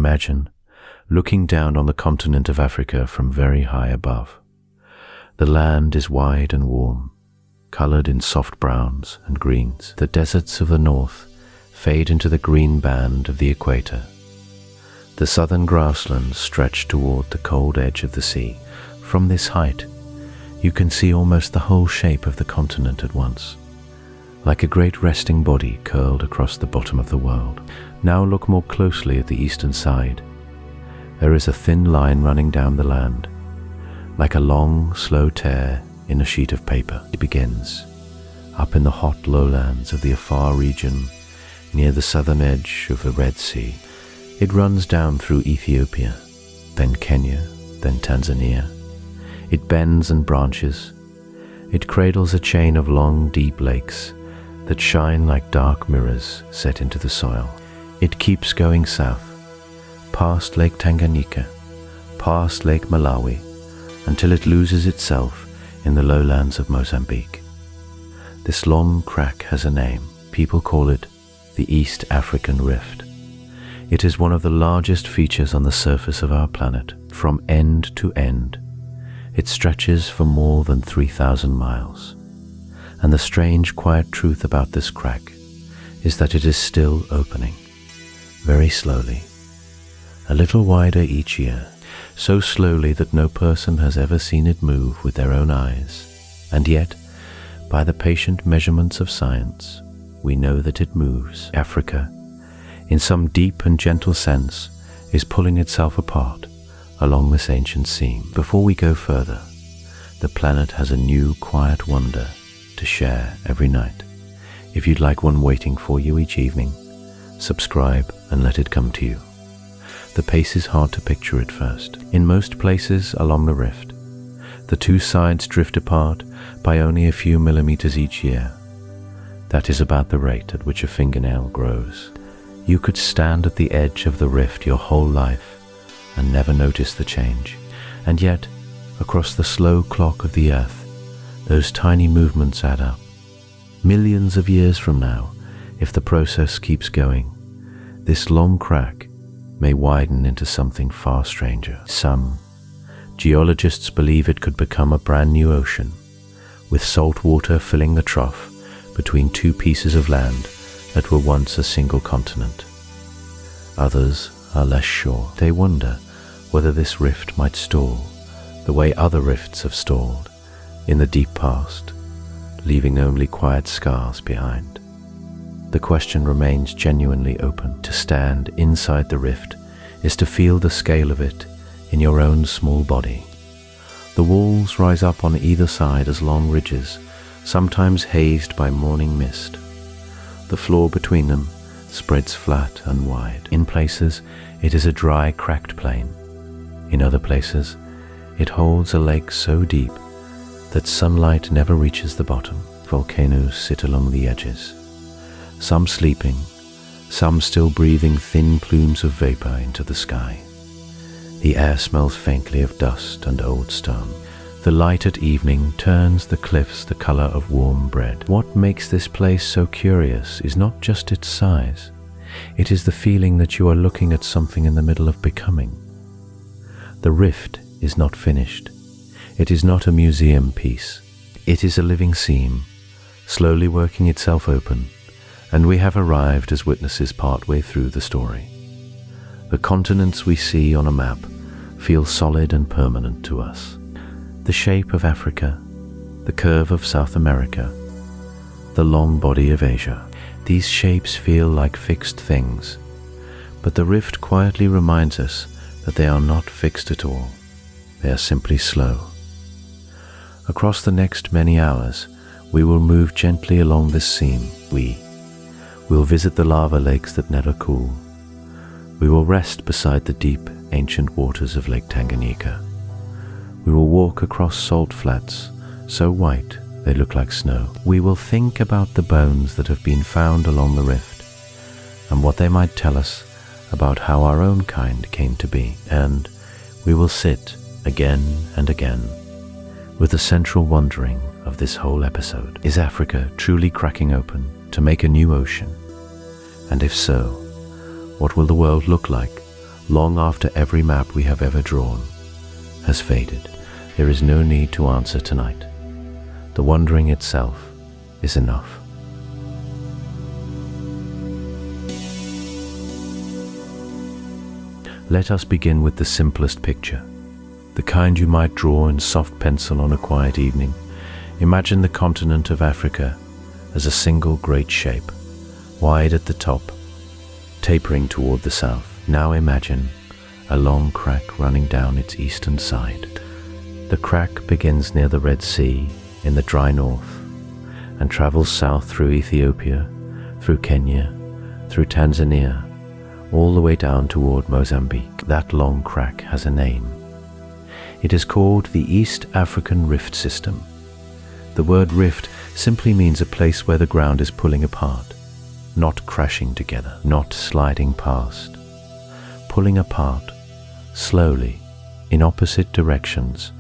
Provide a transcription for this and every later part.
Imagine looking down on the continent of Africa from very high above. The land is wide and warm, colored in soft browns and greens. The deserts of the north fade into the green band of the equator. The southern grasslands stretch toward the cold edge of the sea. From this height, you can see almost the whole shape of the continent at once, like a great resting body curled across the bottom of the world. Now look more closely at the eastern side. There is a thin line running down the land, like a long, slow tear in a sheet of paper. It begins up in the hot lowlands of the Afar region, near the southern edge of the Red Sea. It runs down through Ethiopia, then Kenya, then Tanzania. It bends and branches. It cradles a chain of long, deep lakes that shine like dark mirrors set into the soil. It keeps going south, past Lake Tanganyika, past Lake Malawi, until it loses itself in the lowlands of Mozambique. This long crack has a name. People call it the East African Rift. It is one of the largest features on the surface of our planet. From end to end, it stretches for more than 3,000 miles. And the strange, quiet truth about this crack is that it is still opening, very slowly, a little wider each year, so slowly that no person has ever seen it move with their own eyes. And yet, by the patient measurements of science, we know that it moves. Africa, in some deep and gentle sense, is pulling itself apart along this ancient seam. Before we go further, the planet has a new quiet wonder to share every night. If you'd like one waiting for you each evening, subscribe and let it come to you. The pace is hard to picture at first. In most places along the rift, the two sides drift apart by only a few millimeters each year. That is about the rate at which a fingernail grows. You could stand at the edge of the rift your whole life and never notice the change. And yet, across the slow clock of the earth, those tiny movements add up. Millions of years from now, if the process keeps going, this long crack may widen into something far stranger. Some geologists believe it could become a brand new ocean, with salt water filling the trough between two pieces of land that were once a single continent. Others are less sure. They wonder whether this rift might stall the way other rifts have stalled in the deep past, leaving only quiet scars behind. The question remains genuinely open. To stand inside the rift is to feel the scale of it in your own small body. The walls rise up on either side as long ridges, sometimes hazed by morning mist. The floor between them spreads flat and wide. In places, it is a dry, cracked plain. In other places, it holds a lake so deep that sunlight never reaches the bottom. Volcanoes sit along the edges, some sleeping, some still breathing thin plumes of vapor into the sky. The air smells faintly of dust and old stone. The light at evening turns the cliffs the color of warm bread. What makes this place so curious is not just its size. It is the feeling that you are looking at something in the middle of becoming. The rift is not finished. It is not a museum piece. It is a living seam, slowly working itself open, and we have arrived as witnesses partway through the story. The continents we see on a map feel solid and permanent to us. The shape of Africa, the curve of South America, the long body of Asia. These shapes feel like fixed things, but the rift quietly reminds us that they are not fixed at all. They are simply slow. Across the next many hours, we will move gently along this seam. We will visit the lava lakes that never cool. We will rest beside the deep, ancient waters of Lake Tanganyika. We will walk across salt flats, so white they look like snow. We will think about the bones that have been found along the rift, and what they might tell us about how our own kind came to be. And we will sit again and again with the central wondering of this whole episode. Is Africa truly cracking open to make a new ocean? And if so, what will the world look like long after every map we have ever drawn has faded. There is no need to answer tonight. The wondering itself is enough. Let us begin with the simplest picture, the kind you might draw in soft pencil on a quiet evening. Imagine the continent of Africa as a single great shape, wide at the top, tapering toward the south. Now imagine a long crack running down its eastern side. The crack begins near the Red Sea in the dry north and travels south through Ethiopia, through Kenya, through Tanzania, all the way down toward Mozambique. That long crack has a name. It is called the East African Rift System. The word rift simply means a place where the ground is pulling apart, not crashing together, not sliding past. Pulling apart, slowly, in opposite directions,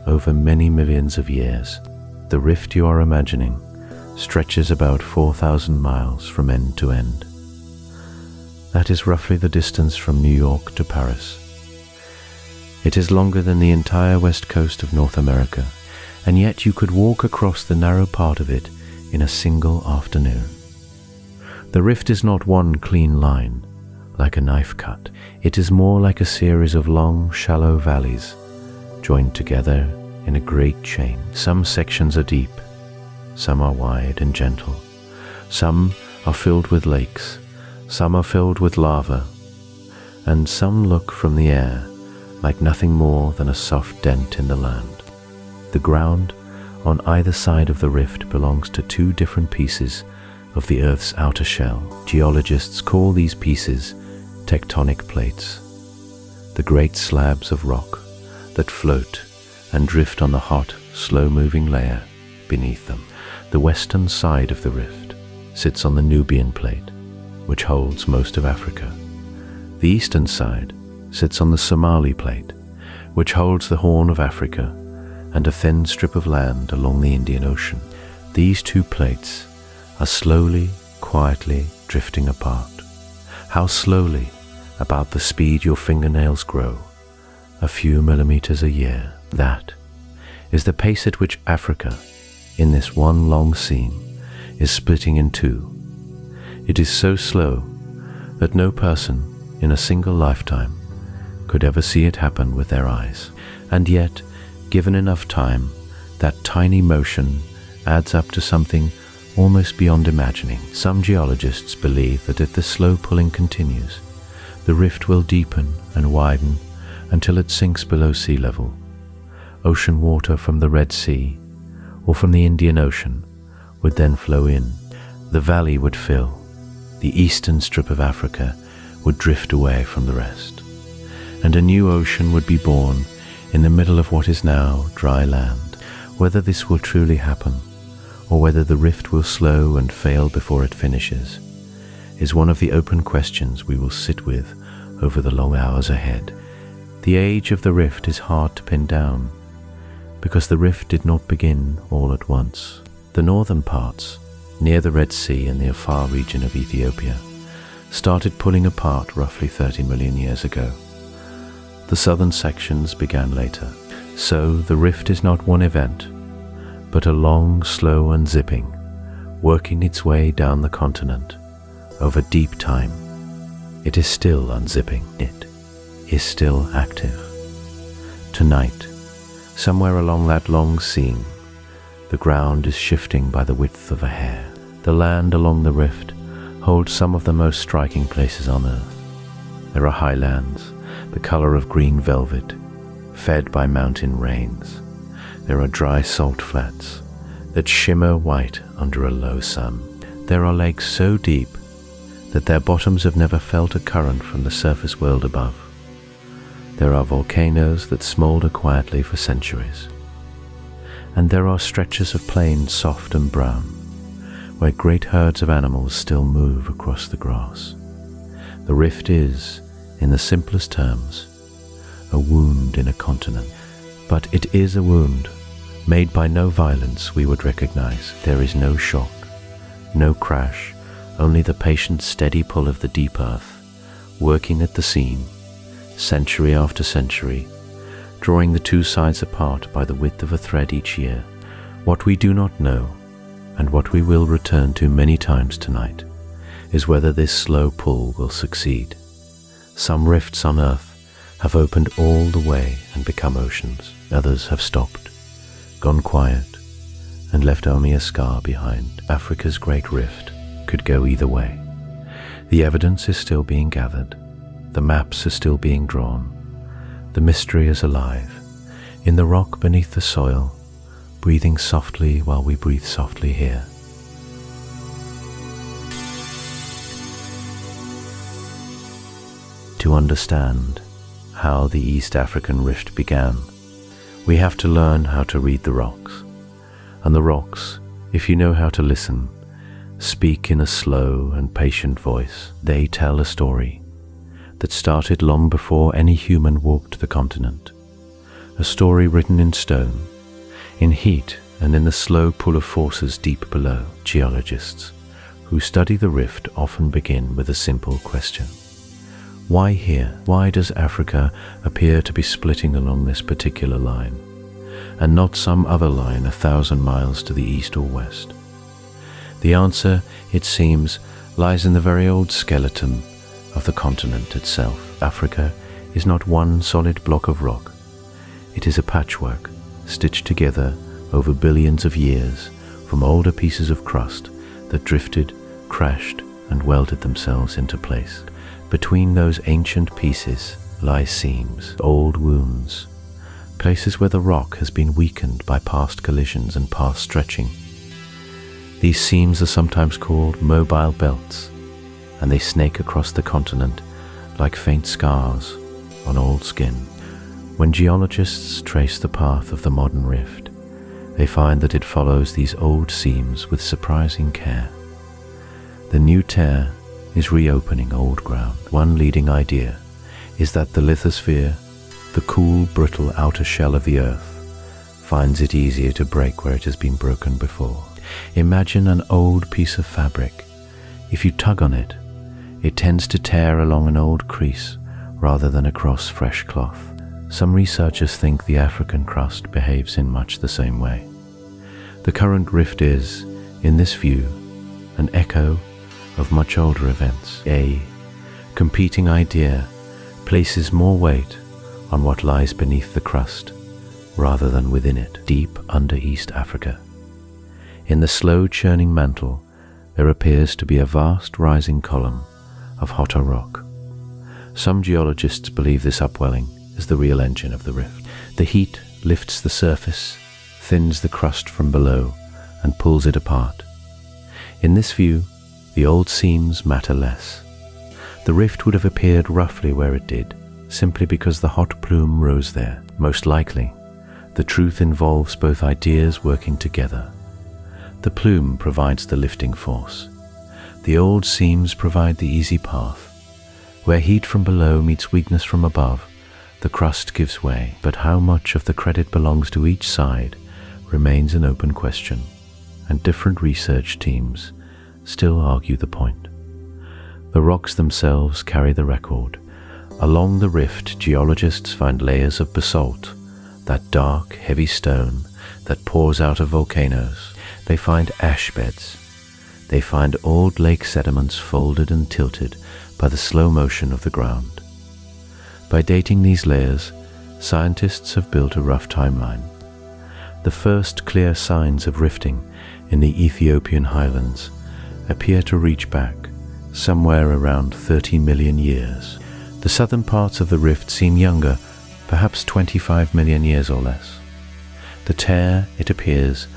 over many millions of years. The rift you are imagining stretches about 4,000 miles from end to end. That is roughly the distance from New York to Paris. It is longer than the entire west coast of North America, and yet you could walk across the narrow part of it in a single afternoon. The rift is not one clean line, like a knife cut. It is more like a series of long, shallow valleys, joined together in a great chain. Some sections are deep, some are wide and gentle, some are filled with lakes, some are filled with lava, and some look from the air like nothing more than a soft dent in the land. The ground on either side of the rift belongs to two different pieces of the Earth's outer shell. Geologists call these pieces tectonic plates, the great slabs of rock that float and drift on the hot, slow-moving layer beneath them. The western side of the rift sits on the Nubian plate, which holds most of Africa. The eastern side sits on the Somali plate, which holds the Horn of Africa and a thin strip of land along the Indian Ocean. These two plates are slowly, quietly drifting apart. How slowly? About the speed your fingernails grow, a few millimeters a year. That is the pace at which Africa, in this one long seam, is splitting in two. It is so slow that no person in a single lifetime could ever see it happen with their eyes. And yet, given enough time, that tiny motion adds up to something almost beyond imagining. Some geologists believe that if the slow pulling continues, the rift will deepen and widen until it sinks below sea level. Ocean water from the Red Sea or from the Indian Ocean would then flow in. The valley would fill. The eastern strip of Africa would drift away from the rest, and a new ocean would be born in the middle of what is now dry land. Whether this will truly happen, or whether the rift will slow and fail before it finishes, is one of the open questions we will sit with over the long hours ahead. The age of the rift is hard to pin down, because the rift did not begin all at once. The northern parts, near the Red Sea and the Afar region of Ethiopia, started pulling apart roughly 30 million years ago. The southern sections began later. So the rift is not one event, but a long, slow unzipping, working its way down the continent over deep time. It is still unzipping. It is still active. Tonight, somewhere along that long seam, the ground is shifting by the width of a hair. The land along the rift holds some of the most striking places on Earth. There are highlands, the color of green velvet, fed by mountain rains. There are dry salt flats that shimmer white under a low sun. There are lakes so deep that their bottoms have never felt a current from the surface world above. There are volcanoes that smolder quietly for centuries. And there are stretches of plain soft and brown, where great herds of animals still move across the grass. The rift is, in the simplest terms, a wound in a continent. But it is a wound made by no violence we would recognize. There is no shock, no crash, only the patient, steady pull of the deep earth, working at the seam, century after century, drawing the two sides apart by the width of a thread each year. What we do not know, and what we will return to many times tonight, is whether this slow pull will succeed. Some rifts on Earth have opened all the way and become oceans. Others have stopped, gone quiet, and left only a scar behind. Africa's Great Rift could go either way. The evidence is still being gathered. The maps are still being drawn. The mystery is alive, in the rock beneath the soil, breathing softly while we breathe softly here. To understand how the East African Rift began, we have to learn how to read the rocks. And the rocks, if you know how to listen, speak in a slow and patient voice. They tell a story that started long before any human walked the continent. A story written in stone, in heat and in the slow pull of forces deep below. Geologists who study the rift often begin with a simple question. Why here? Why does Africa appear to be splitting along this particular line, and not some other line 1,000 miles to the east or west? The answer, it seems, lies in the very old skeleton of the continent itself. Africa is not one solid block of rock. It is a patchwork, stitched together over billions of years from older pieces of crust that drifted, crashed, and welded themselves into place. Between those ancient pieces lie seams, old wounds, places where the rock has been weakened by past collisions and past stretching. These seams are sometimes called mobile belts, and they snake across the continent like faint scars on old skin. When geologists trace the path of the modern rift, they find that it follows these old seams with surprising care. The new tear is reopening old ground. One leading idea is that the lithosphere, the cool, brittle outer shell of the Earth, finds it easier to break where it has been broken before. Imagine an old piece of fabric. If you tug on it, it tends to tear along an old crease rather than across fresh cloth. Some researchers think the African crust behaves in much the same way. The current rift is, in this view, an echo of much older events. A competing idea places more weight on what lies beneath the crust rather than within it, deep under East Africa. In the slow churning mantle, there appears to be a vast rising column of hotter rock. Some geologists believe this upwelling is the real engine of the rift. The heat lifts the surface, thins the crust from below, and pulls it apart. In this view, the old seams matter less. The rift would have appeared roughly where it did, simply because the hot plume rose there. Most likely, the truth involves both ideas working together. The plume provides the lifting force. The old seams provide the easy path. Where heat from below meets weakness from above, the crust gives way. But how much of the credit belongs to each side remains an open question, and different research teams still argue the point. The rocks themselves carry the record. Along the rift, geologists find layers of basalt, that dark, heavy stone that pours out of volcanoes. They find ash beds. They find old lake sediments folded and tilted by the slow motion of the ground. By dating these layers, scientists have built a rough timeline. The first clear signs of rifting in the Ethiopian Highlands appear to reach back somewhere around 30 million years. The southern parts of the rift seem younger, perhaps 25 million years or less. The tear, it appears,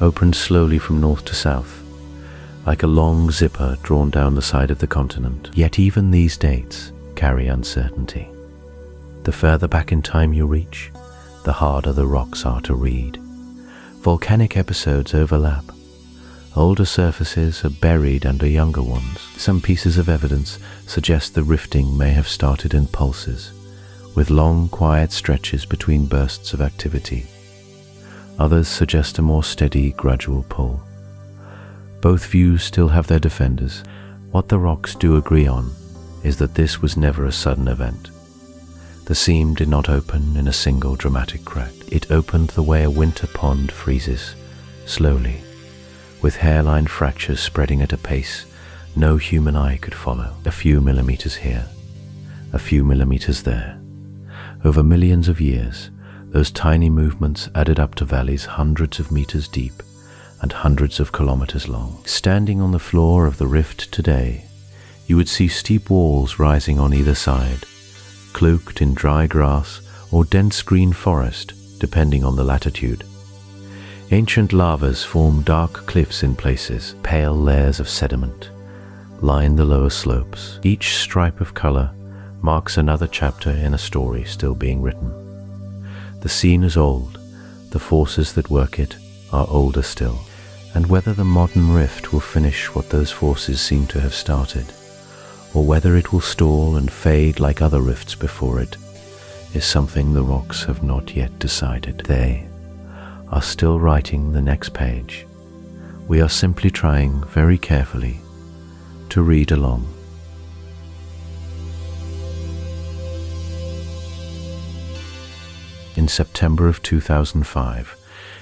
opened slowly from north to south, like a long zipper drawn down the side of the continent. Yet even these dates carry uncertainty. The further back in time you reach, the harder the rocks are to read. Volcanic episodes overlap. Older surfaces are buried under younger ones. Some pieces of evidence suggest the rifting may have started in pulses, with long, quiet stretches between bursts of activity. Others suggest a more steady, gradual pull. Both views still have their defenders. What the rocks do agree on is that this was never a sudden event. The seam did not open in a single dramatic crack. It opened the way a winter pond freezes, slowly, with hairline fractures spreading at a pace no human eye could follow. A few millimeters here, a few millimeters there. Over millions of years, those tiny movements added up to valleys hundreds of meters deep and hundreds of kilometers long. Standing on the floor of the rift today, you would see steep walls rising on either side, cloaked in dry grass or dense green forest, depending on the latitude. Ancient lavas form dark cliffs in places. Pale layers of sediment line the lower slopes. Each stripe of color marks another chapter in a story still being written. The scene is old, the forces that work it are older still, and whether the modern rift will finish what those forces seem to have started, or whether it will stall and fade like other rifts before it, is something the rocks have not yet decided. They are still writing the next page. We are simply trying very carefully to read along. In September of 2005,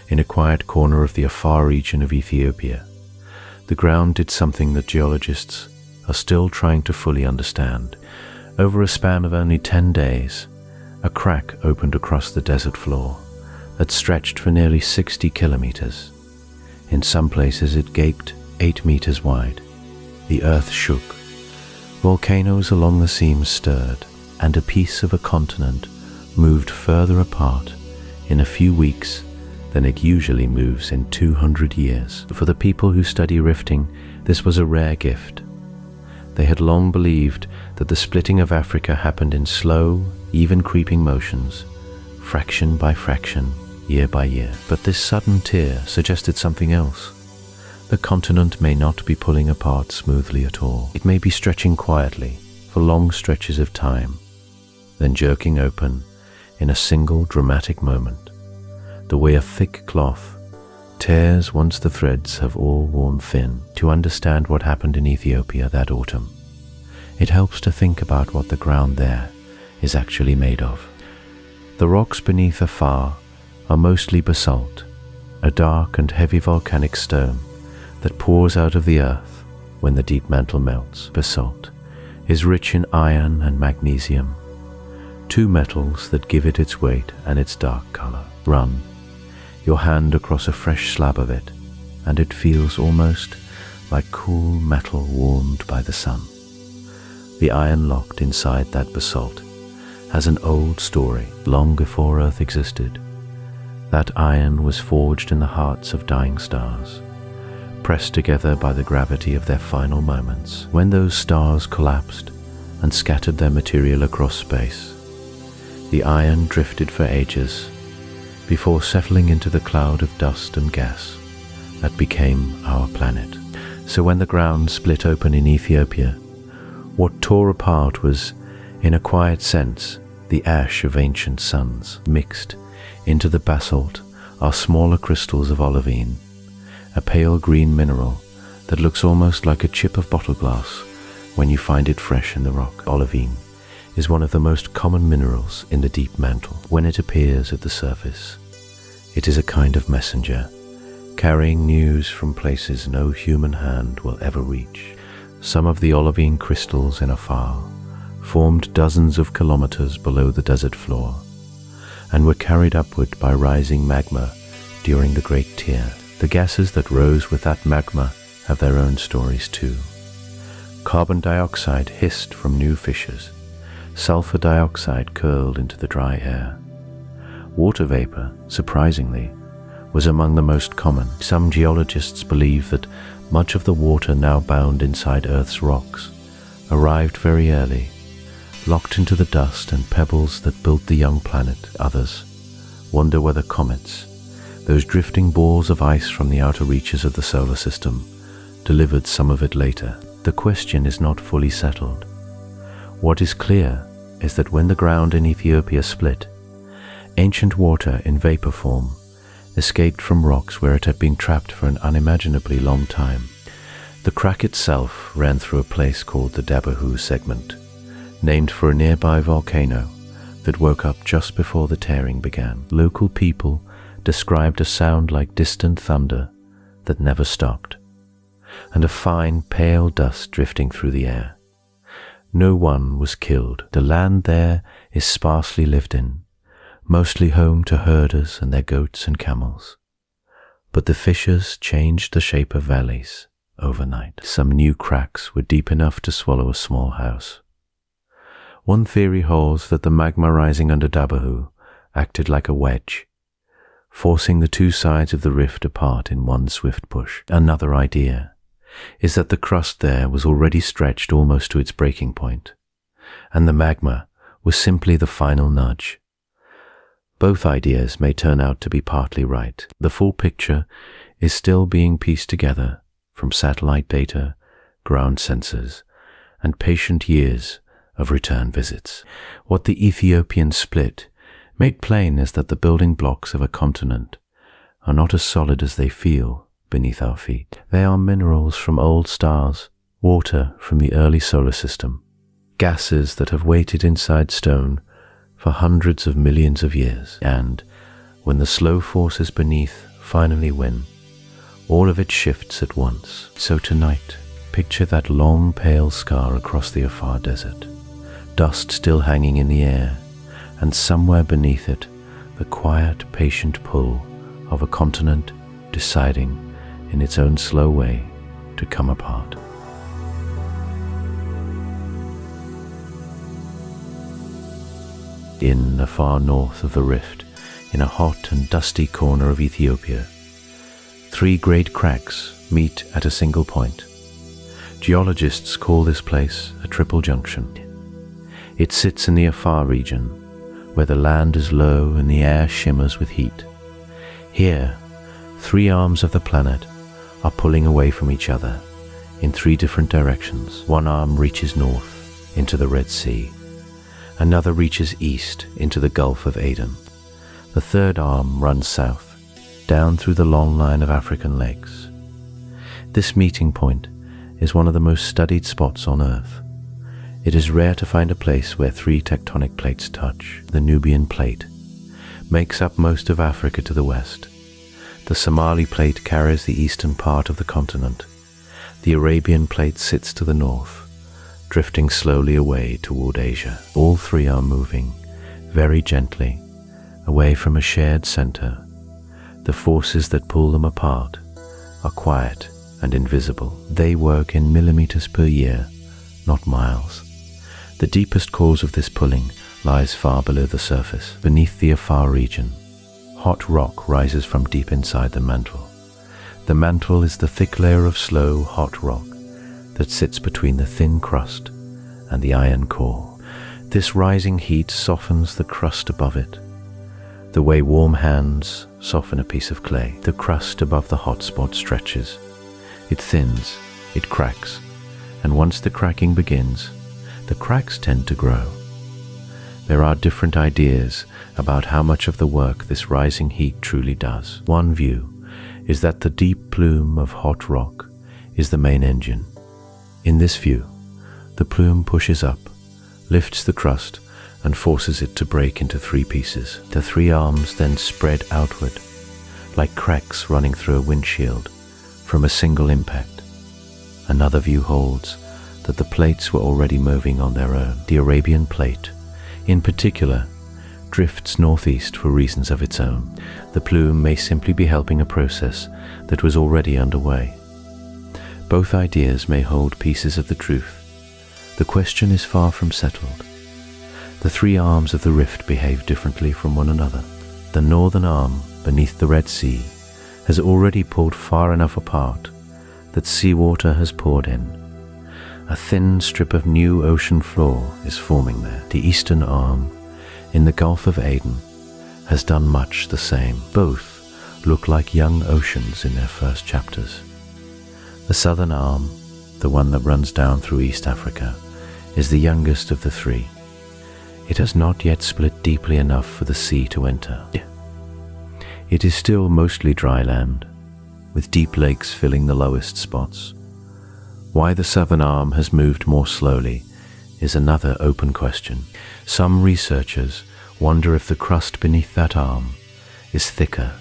in a quiet corner of the Afar region of Ethiopia, the ground did something that geologists are still trying to fully understand. Over a span of only 10 days, a crack opened across the desert floor that stretched for nearly 60 kilometers. In some places it gaped 8 meters wide. The earth shook. Volcanoes along the seams stirred, and a piece of a continent moved further apart in a few weeks than it usually moves in 200 years. For the people who study rifting, this was a rare gift. They had long believed that the splitting of Africa happened in slow, even creeping motions, fraction by fraction, year by year. But this sudden tear suggested something else. The continent may not be pulling apart smoothly at all. It may be stretching quietly for long stretches of time, then jerking open in a single dramatic moment, the way a thick cloth tears once the threads have all worn thin. To understand what happened in Ethiopia that autumn, it helps to think about what the ground there is actually made of. The rocks beneath Afar are mostly basalt, a dark and heavy volcanic stone that pours out of the earth when the deep mantle melts. Basalt is rich in iron and magnesium, two metals that give it its weight and its dark color. Run your hand across a fresh slab of it, and it feels almost like cool metal warmed by the sun. The iron locked inside that basalt has an old story. Long before Earth existed, that iron was forged in the hearts of dying stars, pressed together by the gravity of their final moments. When those stars collapsed and scattered their material across space, the iron drifted for ages before settling into the cloud of dust and gas that became our planet. So when the ground split open in Ethiopia, what tore apart was, in a quiet sense, the ash of ancient suns. Mixed into the basalt are smaller crystals of olivine, a pale green mineral that looks almost like a chip of bottle glass when you find it fresh in the rock. Olivine is one of the most common minerals in the deep mantle. When it appears at the surface, it is a kind of messenger, carrying news from places no human hand will ever reach. Some of the olivine crystals in Afar formed dozens of kilometers below the desert floor and were carried upward by rising magma during the Great Tear. The gases that rose with that magma have their own stories too. Carbon dioxide hissed from new fissures. Sulfur dioxide curled into the dry air. Water vapor, surprisingly, was among the most common. Some geologists believe that much of the water now bound inside Earth's rocks arrived very early, locked into the dust and pebbles that built the young planet. Others wonder whether comets, those drifting balls of ice from the outer reaches of the solar system, delivered some of it later. The question is not fully settled. What is clear is that when the ground in Ethiopia split, ancient water in vapor form escaped from rocks where it had been trapped for an unimaginably long time. The crack itself ran through a place called the Dabahu segment, named for a nearby volcano that woke up just before the tearing began. Local people described a sound like distant thunder that never stopped, and a fine pale dust drifting through the air. No one was killed. The land there is sparsely lived in, mostly home to herders and their goats and camels. But the fissures changed the shape of valleys overnight. Some new cracks were deep enough to swallow a small house. One theory holds that the magma rising under Dabahu acted like a wedge, forcing the two sides of the rift apart in one swift push. Another idea is that the crust there was already stretched almost to its breaking point, and the magma was simply the final nudge. Both ideas may turn out to be partly right. The full picture is still being pieced together from satellite data, ground sensors, and patient years of return visits. What the Ethiopian split made plain is that the building blocks of a continent are not as solid as they feel beneath our feet. They are minerals from old stars, water from the early solar system, gases that have waited inside stone for hundreds of millions of years, and when the slow forces beneath finally win, all of it shifts at once. So tonight, picture that long pale scar across the Afar desert, dust still hanging in the air, and somewhere beneath it, the quiet, patient pull of a continent deciding in its own slow way to come apart. In the far north of the rift, in a hot and dusty corner of Ethiopia, three great cracks meet at a single point. Geologists call this place a triple junction. It sits in the Afar region, where the land is low and the air shimmers with heat. Here, three arms of the planet are pulling away from each other in three different directions. One arm reaches north into the Red Sea. Another reaches east into the Gulf of Aden. The third arm runs south, down through the long line of African lakes. This meeting point is one of the most studied spots on Earth. It is rare to find a place where three tectonic plates touch. The Nubian plate makes up most of Africa to the west. The Somali plate carries the eastern part of the continent. The Arabian plate sits to the north, drifting slowly away toward Asia. All three are moving, very gently, away from a shared center. The forces that pull them apart are quiet and invisible. They work in millimeters per year, not miles. The deepest cause of this pulling lies far below the surface, beneath the Afar region. Hot rock rises from deep inside the mantle. The mantle is the thick layer of slow, hot rock that sits between the thin crust and the iron core. This rising heat softens the crust above it, the way warm hands soften a piece of clay. The crust above the hot spot stretches. It thins, it cracks, and once the cracking begins, the cracks tend to grow. There are different ideas about how much of the work this rising heat truly does. One view is that the deep plume of hot rock is the main engine. In this view, the plume pushes up, lifts the crust, and forces it to break into three pieces. The three arms then spread outward, like cracks running through a windshield from a single impact. Another view holds that the plates were already moving on their own. The Arabian plate, in particular, drifts northeast for reasons of its own. The plume may simply be helping a process that was already underway. Both ideas may hold pieces of the truth. The question is far from settled. The three arms of the rift behave differently from one another. The northern arm, beneath the Red Sea, has already pulled far enough apart that seawater has poured in. A thin strip of new ocean floor is forming there. The eastern arm, in the Gulf of Aden, has done much the same. Both look like young oceans in their first chapters. The southern arm, the one that runs down through East Africa, is the youngest of the three. It has not yet split deeply enough for the sea to enter. It is still mostly dry land, with deep lakes filling the lowest spots. Why the southern arm has moved more slowly is another open question. Some researchers Wonder if the crust beneath that arm is thicker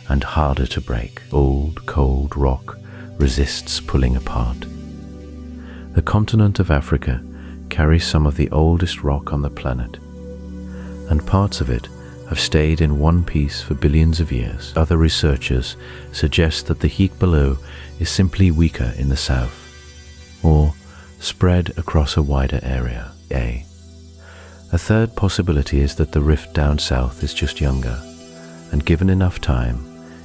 and harder to break. Old, cold rock resists pulling apart. The continent of Africa carries some of the oldest rock on the planet, and parts of it have stayed in one piece for billions of years. Other researchers suggest that the heat below is simply weaker in the south, or spread across a wider area. A third possibility is that the rift down south is just younger, and given enough time,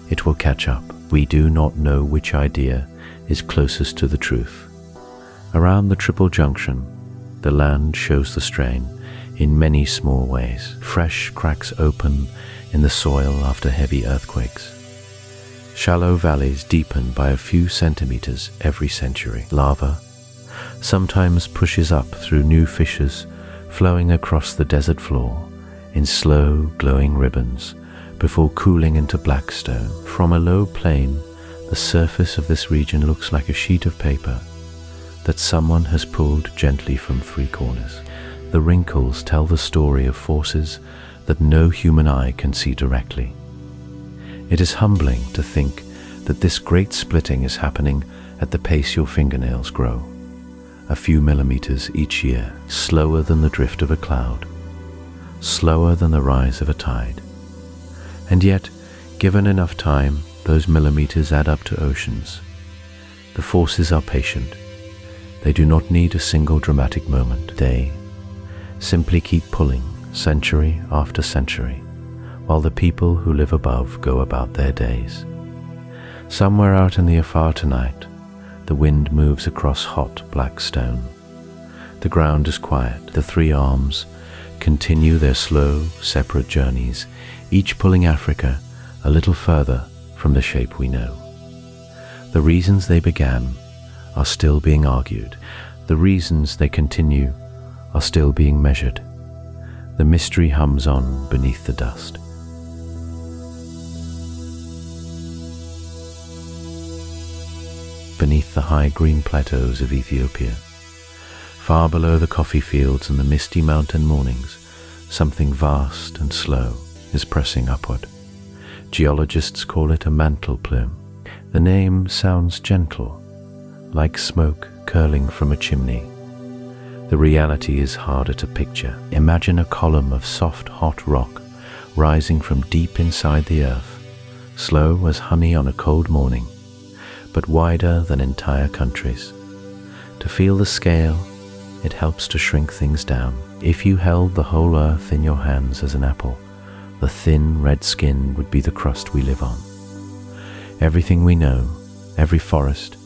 it will catch up. We do not know which idea is closest to the truth. Around the triple junction, the land shows the strain in many small ways. Fresh cracks open in the soil after heavy earthquakes. Shallow valleys deepen by a few centimeters every century. Lava sometimes pushes up through new fissures, flowing across the desert floor in slow, glowing ribbons before cooling into black stone. From a low plain, the surface of this region looks like a sheet of paper that someone has pulled gently from three corners. The wrinkles tell the story of forces that no human eye can see directly. It is humbling to think that this great splitting is happening at the pace your fingernails grow, a few millimeters each year, slower than the drift of a cloud, slower than the rise of a tide. And yet, given enough time, those millimeters add up to oceans. The forces are patient. They do not need a single dramatic moment. They simply keep pulling, century after century, while the people who live above go about their days. Somewhere out in the Afar tonight, the wind moves across hot black stone. The ground is quiet. The three arms continue their slow, separate journeys, each pulling Africa a little further from the shape we know. The reasons they began are still being argued. The reasons they continue are still being measured. The mystery hums on beneath the dust. Beneath the high green plateaus of Ethiopia, far below the coffee fields and the misty mountain mornings, something vast and slow is pressing upward. Geologists call it a mantle plume. The name sounds gentle, like smoke curling from a chimney. The reality is harder to picture. Imagine a column of soft, hot rock rising from deep inside the earth, slow as honey on a cold morning, but wider than entire countries. To feel the scale, it helps to shrink things down. If you held the whole earth in your hands as an apple, the thin red skin would be the crust we live on. Everything we know, every forest,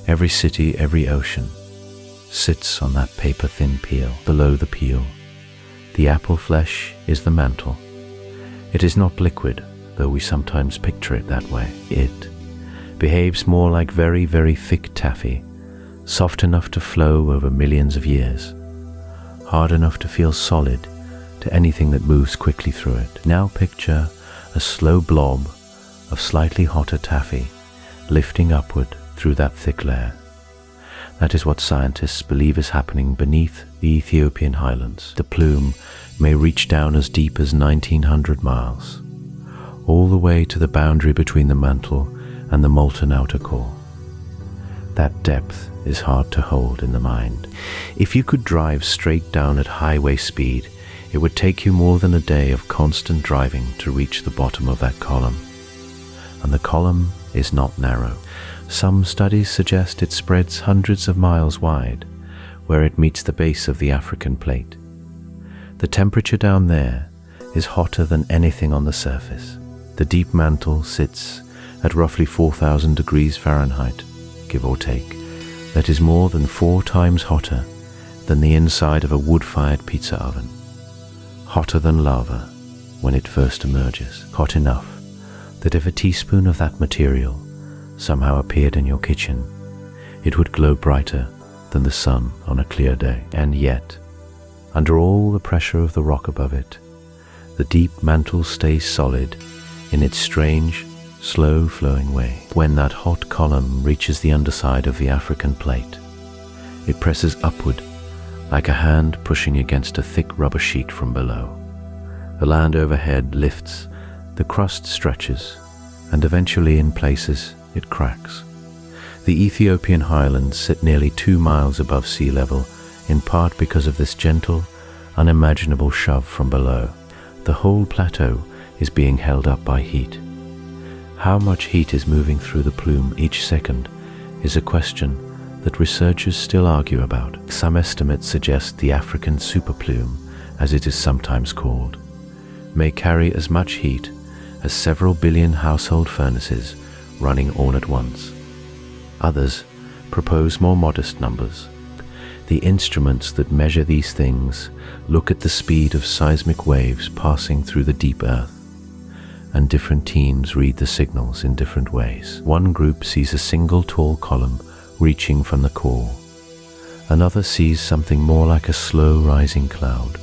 every city, every ocean, sits on that paper-thin peel. Below the peel, the apple flesh is the mantle. It is not liquid, though we sometimes picture it that way. It behaves more like very, very thick taffy, soft enough to flow over millions of years, hard enough to feel solid to anything that moves quickly through it. Now picture a slow blob of slightly hotter taffy lifting upward through that thick layer. That is what scientists believe is happening beneath the Ethiopian highlands. The plume may reach down as deep as 1,900 miles, all the way to the boundary between the mantle and the molten outer core. That depth is hard to hold in the mind. If you could drive straight down at highway speed, it would take you more than a day of constant driving to reach the bottom of that column. And the column is not narrow. Some studies suggest it spreads hundreds of miles wide, where it meets the base of the African plate. The temperature down there is hotter than anything on the surface. The deep mantle sits at roughly 4,000 degrees Fahrenheit, give or take. That is more than 4 times hotter than the inside of a wood-fired pizza oven. Hotter than lava when it first emerges. Hot enough that if a teaspoon of that material somehow appeared in your kitchen, it would glow brighter than the sun on a clear day. And yet, under all the pressure of the rock above it, the deep mantle stays solid in its strange, slow-flowing way. When that hot column reaches the underside of the African plate, it presses upward like a hand pushing against a thick rubber sheet from below. The land overhead lifts, the crust stretches, and eventually in places it cracks. The Ethiopian highlands sit nearly 2 miles above sea level, in part because of this gentle, unimaginable shove from below. The whole plateau is being held up by heat. How much heat is moving through the plume each second is a question that researchers still argue about. Some estimates suggest the African superplume, as it is sometimes called, may carry as much heat as several billion household furnaces running all at once. Others propose more modest numbers. The instruments that measure these things look at the speed of seismic waves passing through the deep earth, and different teams read the signals in different ways. One group sees a single tall column reaching from the core. Another sees something more like a slow rising cloud,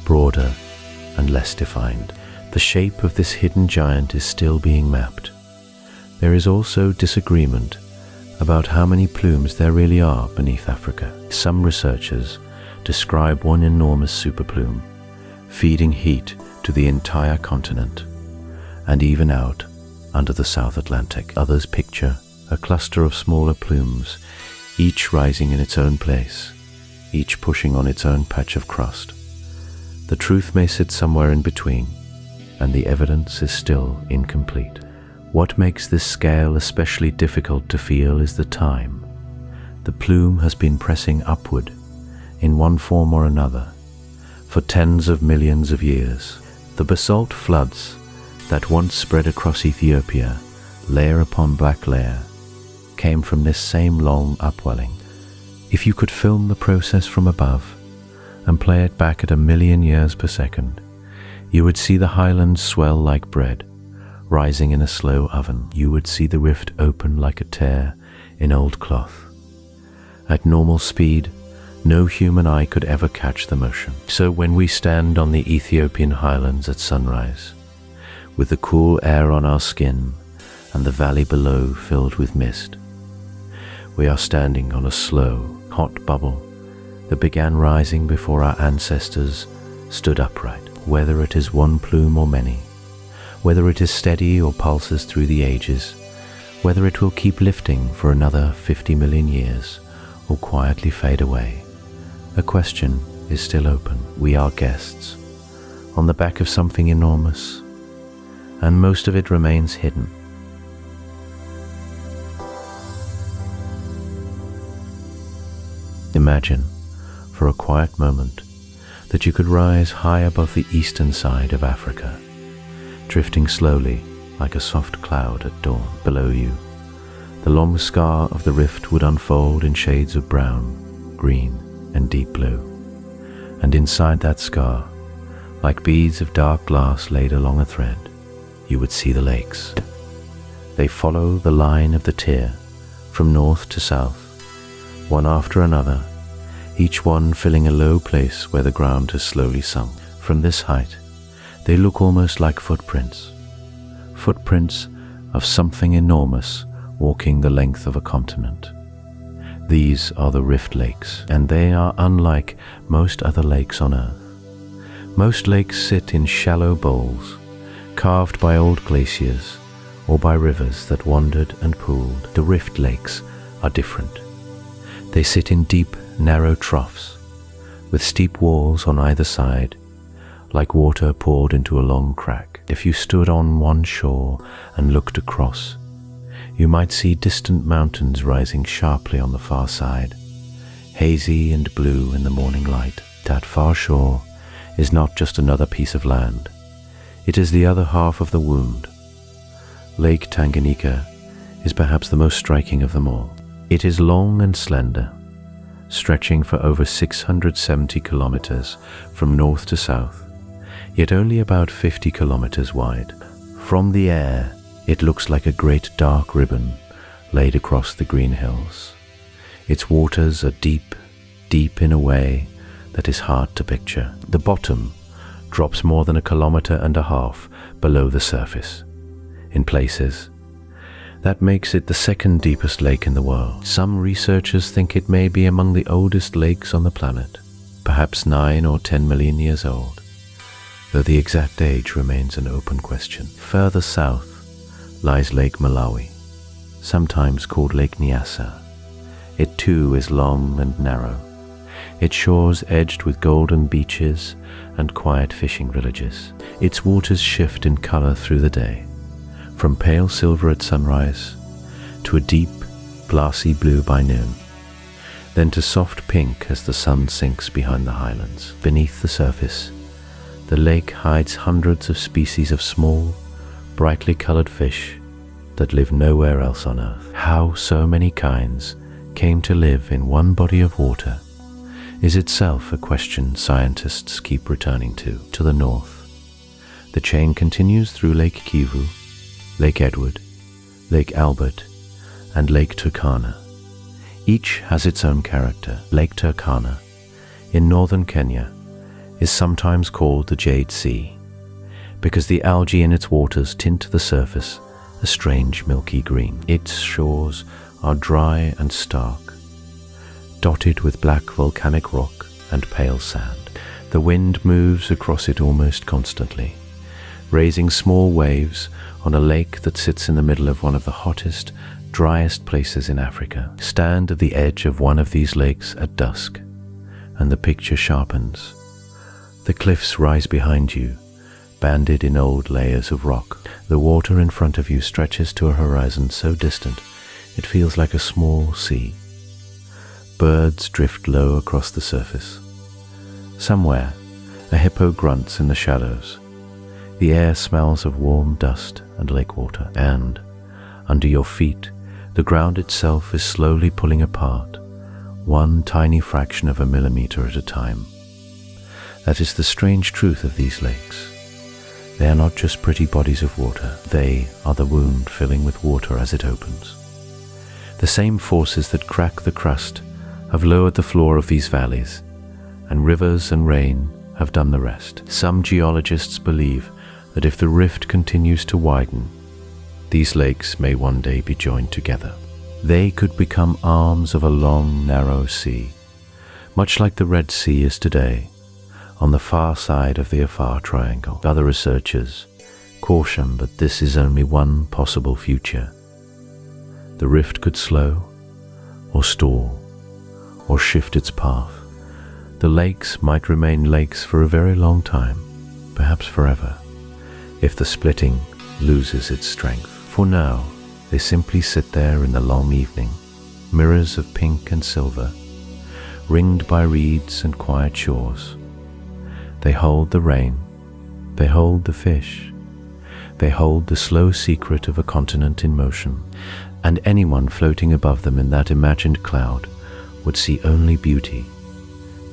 broader and less defined. The shape of this hidden giant is still being mapped. There is also disagreement about how many plumes there really are beneath Africa. Some researchers describe one enormous superplume, feeding heat to the entire continent, and even out under the South Atlantic. Others picture a cluster of smaller plumes, each rising in its own place, each pushing on its own patch of crust. The truth may sit somewhere in between, and the evidence is still incomplete. What makes this scale especially difficult to feel is the time. The plume has been pressing upward, in one form or another, for tens of millions of years. The basalt floods that once spread across Ethiopia, layer upon black layer, came from this same long upwelling. If you could film the process from above and play it back at 1,000,000 years per second, you would see the highlands swell like bread, rising in a slow oven. You would see the rift open like a tear in old cloth. At normal speed, no human eye could ever catch the motion. So when we stand on the Ethiopian highlands at sunrise, with the cool air on our skin and the valley below filled with mist, we are standing on a slow, hot bubble that began rising before our ancestors stood upright. Whether it is one plume or many, whether it is steady or pulses through the ages, whether it will keep lifting for another 50 million years or quietly fade away, a question is still open. We are guests on the back of something enormous, and most of it remains hidden. Imagine, for a quiet moment, that you could rise high above the eastern side of Africa, drifting slowly like a soft cloud at dawn. Below you, the long scar of the rift would unfold in shades of brown, green, and deep blue. And inside that scar, like beads of dark glass laid along a thread, you would see the lakes. They follow the line of the tier from north to south, one after another, each one filling a low place where the ground has slowly sunk. From this height, they look almost like footprints of something enormous walking the length of a continent. These are the rift lakes, and they are unlike most other lakes on Earth. Most lakes sit in shallow bowls, carved by old glaciers or by rivers that wandered and pooled. The rift lakes are different. They sit in deep, narrow troughs, with steep walls on either side, like water poured into a long crack. If you stood on one shore and looked across, you might see distant mountains rising sharply on the far side, hazy and blue in the morning light. That far shore is not just another piece of land. It is the other half of the wound. Lake Tanganyika is perhaps the most striking of them all. It is long and slender, stretching for over 670 kilometers from north to south, yet only about 50 kilometers wide. From the air, it looks like a great dark ribbon laid across the green hills. Its waters are deep, deep in a way that is hard to picture. The bottom drops more than 1.5 kilometers below the surface. In places, that makes it the second deepest lake in the world. Some researchers think it may be among the oldest lakes on the planet, perhaps 9 or 10 million years old. though the exact age remains an open question. Further south lies Lake Malawi, sometimes called Lake Nyasa. It too is long and narrow, its shores edged with golden beaches and quiet fishing villages. Its waters shift in color through the day, from pale silver at sunrise to a deep, glassy blue by noon, then to soft pink as the sun sinks behind the highlands. Beneath the surface, the lake hides hundreds of species of small, brightly colored fish that live nowhere else on earth. How so many kinds came to live in one body of water is itself a question scientists keep returning to. To the north, the chain continues through Lake Kivu, Lake Edward, Lake Albert, and Lake Turkana. Each has its own character. Lake Turkana, in northern Kenya, is sometimes called the Jade Sea, because the algae in its waters tint the surface a strange milky green. Its shores are dry and stark, dotted with black volcanic rock and pale sand. The wind moves across it almost constantly, raising small waves on a lake that sits in the middle of one of the hottest, driest places in Africa. Stand at the edge of one of these lakes at dusk, and the picture sharpens. The cliffs rise behind you, banded in old layers of rock. The water in front of you stretches to a horizon so distant it feels like a small sea. Birds drift low across the surface. Somewhere, a hippo grunts in the shadows. The air smells of warm dust and lake water, and under your feet, the ground itself is slowly pulling apart, one tiny fraction of a millimeter at a time. That is the strange truth of these lakes. They are not just pretty bodies of water, they are the wound filling with water as it opens. The same forces that crack the crust have lowered the floor of these valleys, and rivers and rain have done the rest. Some geologists believe that if the rift continues to widen, these lakes may one day be joined together. They could become arms of a long, narrow sea, much like the Red Sea is today, on the far side of the Afar Triangle. Other researchers caution that this is only one possible future. The rift could slow, or stall, or shift its path. The lakes might remain lakes for a very long time, perhaps forever, if the splitting loses its strength. For now, they simply sit there in the long evening, mirrors of pink and silver, ringed by reeds and quiet shores. They hold the rain, they hold the fish, they hold the slow secret of a continent in motion, and anyone floating above them in that imagined cloud would see only beauty,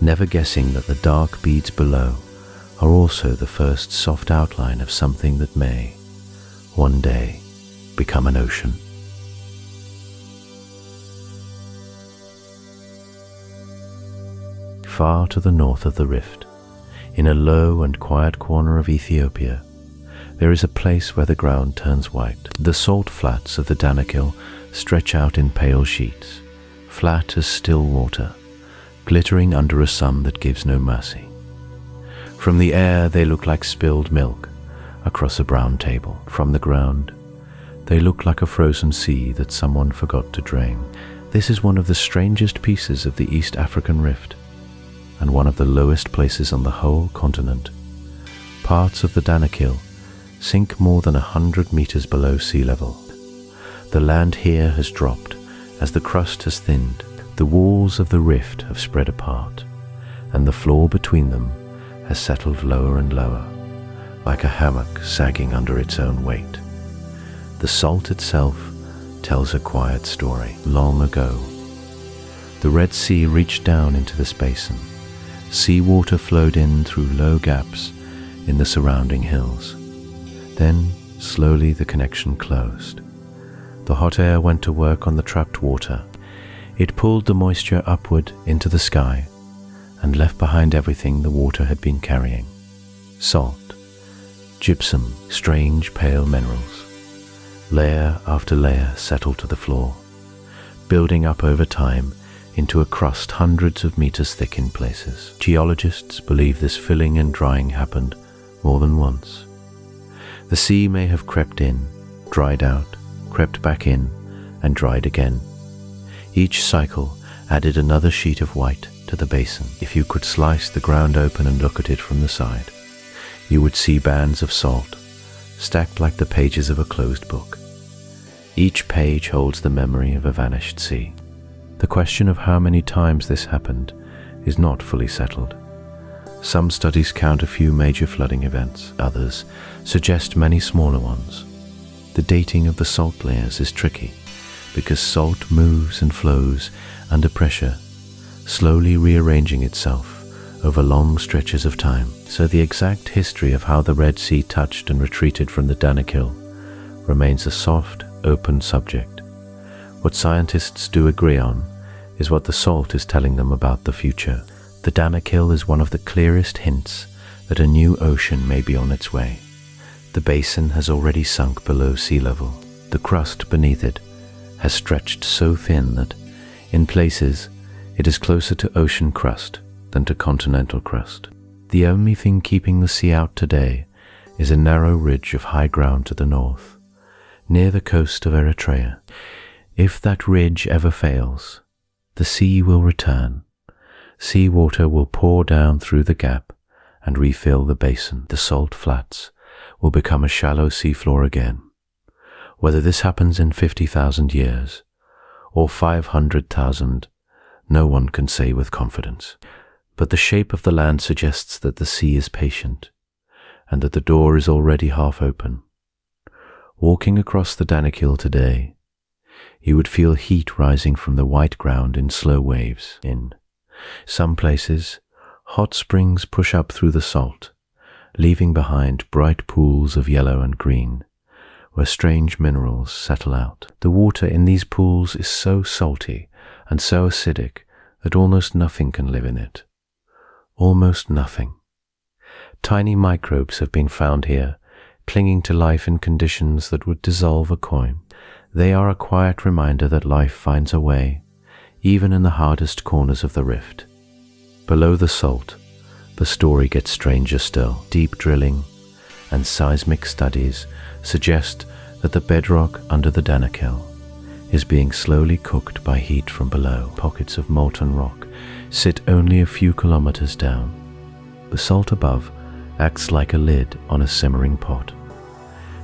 never guessing that the dark beads below are also the first soft outline of something that may, one day, become an ocean. Far to the north of the rift, in a low and quiet corner of Ethiopia, there is a place where the ground turns white. The salt flats of the Danakil stretch out in pale sheets, flat as still water, glittering under a sun that gives no mercy. From the air they look like spilled milk across a brown table. From the ground, they look like a frozen sea that someone forgot to drain. This is one of the strangest pieces of the East African rift, and one of the lowest places on the whole continent. Parts of the Danakil sink more than 100 meters below sea level. The land here has dropped as the crust has thinned. The walls of the rift have spread apart, and the floor between them has settled lower and lower, like a hammock sagging under its own weight. The salt itself tells a quiet story. Long ago, the Red Sea reached down into this basin. Sea water flowed in through low gaps in the surrounding hills. Then, slowly, the connection closed. The hot air went to work on the trapped water. It pulled the moisture upward into the sky and left behind everything the water had been carrying. Salt, gypsum, strange pale minerals. Layer after layer settled to the floor, building up over time into a crust hundreds of meters thick in places. Geologists believe this filling and drying happened more than once. The sea may have crept in, dried out, crept back in, and dried again. Each cycle added another sheet of white to the basin. If you could slice the ground open and look at it from the side, you would see bands of salt, stacked like the pages of a closed book. Each page holds the memory of a vanished sea. The question of how many times this happened is not fully settled. Some studies count a few major flooding events, others suggest many smaller ones. The dating of the salt layers is tricky because salt moves and flows under pressure, slowly rearranging itself over long stretches of time. So the exact history of how the Red Sea touched and retreated from the Danakil remains a soft, open subject. What scientists do agree on is what the salt is telling them about the future. The Danakil is one of the clearest hints that a new ocean may be on its way. The basin has already sunk below sea level. The crust beneath it has stretched so thin that, in places, it is closer to ocean crust than to continental crust. The only thing keeping the sea out today is a narrow ridge of high ground to the north, near the coast of Eritrea. If that ridge ever fails, the sea will return. Sea water will pour down through the gap and refill the basin. The salt flats will become a shallow seafloor again. Whether this happens in 50,000 years or 500,000, no one can say with confidence. But the shape of the land suggests that the sea is patient and that the door is already half open. Walking across the Danakil today, you would feel heat rising from the white ground in slow waves. In some places, hot springs push up through the salt, leaving behind bright pools of yellow and green, where strange minerals settle out. The water in these pools is so salty and so acidic that almost nothing can live in it. Almost nothing. Tiny microbes have been found here, clinging to life in conditions that would dissolve a coin. They are a quiet reminder that life finds a way, even in the hardest corners of the rift. Below the salt, the story gets stranger still. Deep drilling and seismic studies suggest that the bedrock under the Danakil is being slowly cooked by heat from below. Pockets of molten rock sit only a few kilometers down. The salt above acts like a lid on a simmering pot.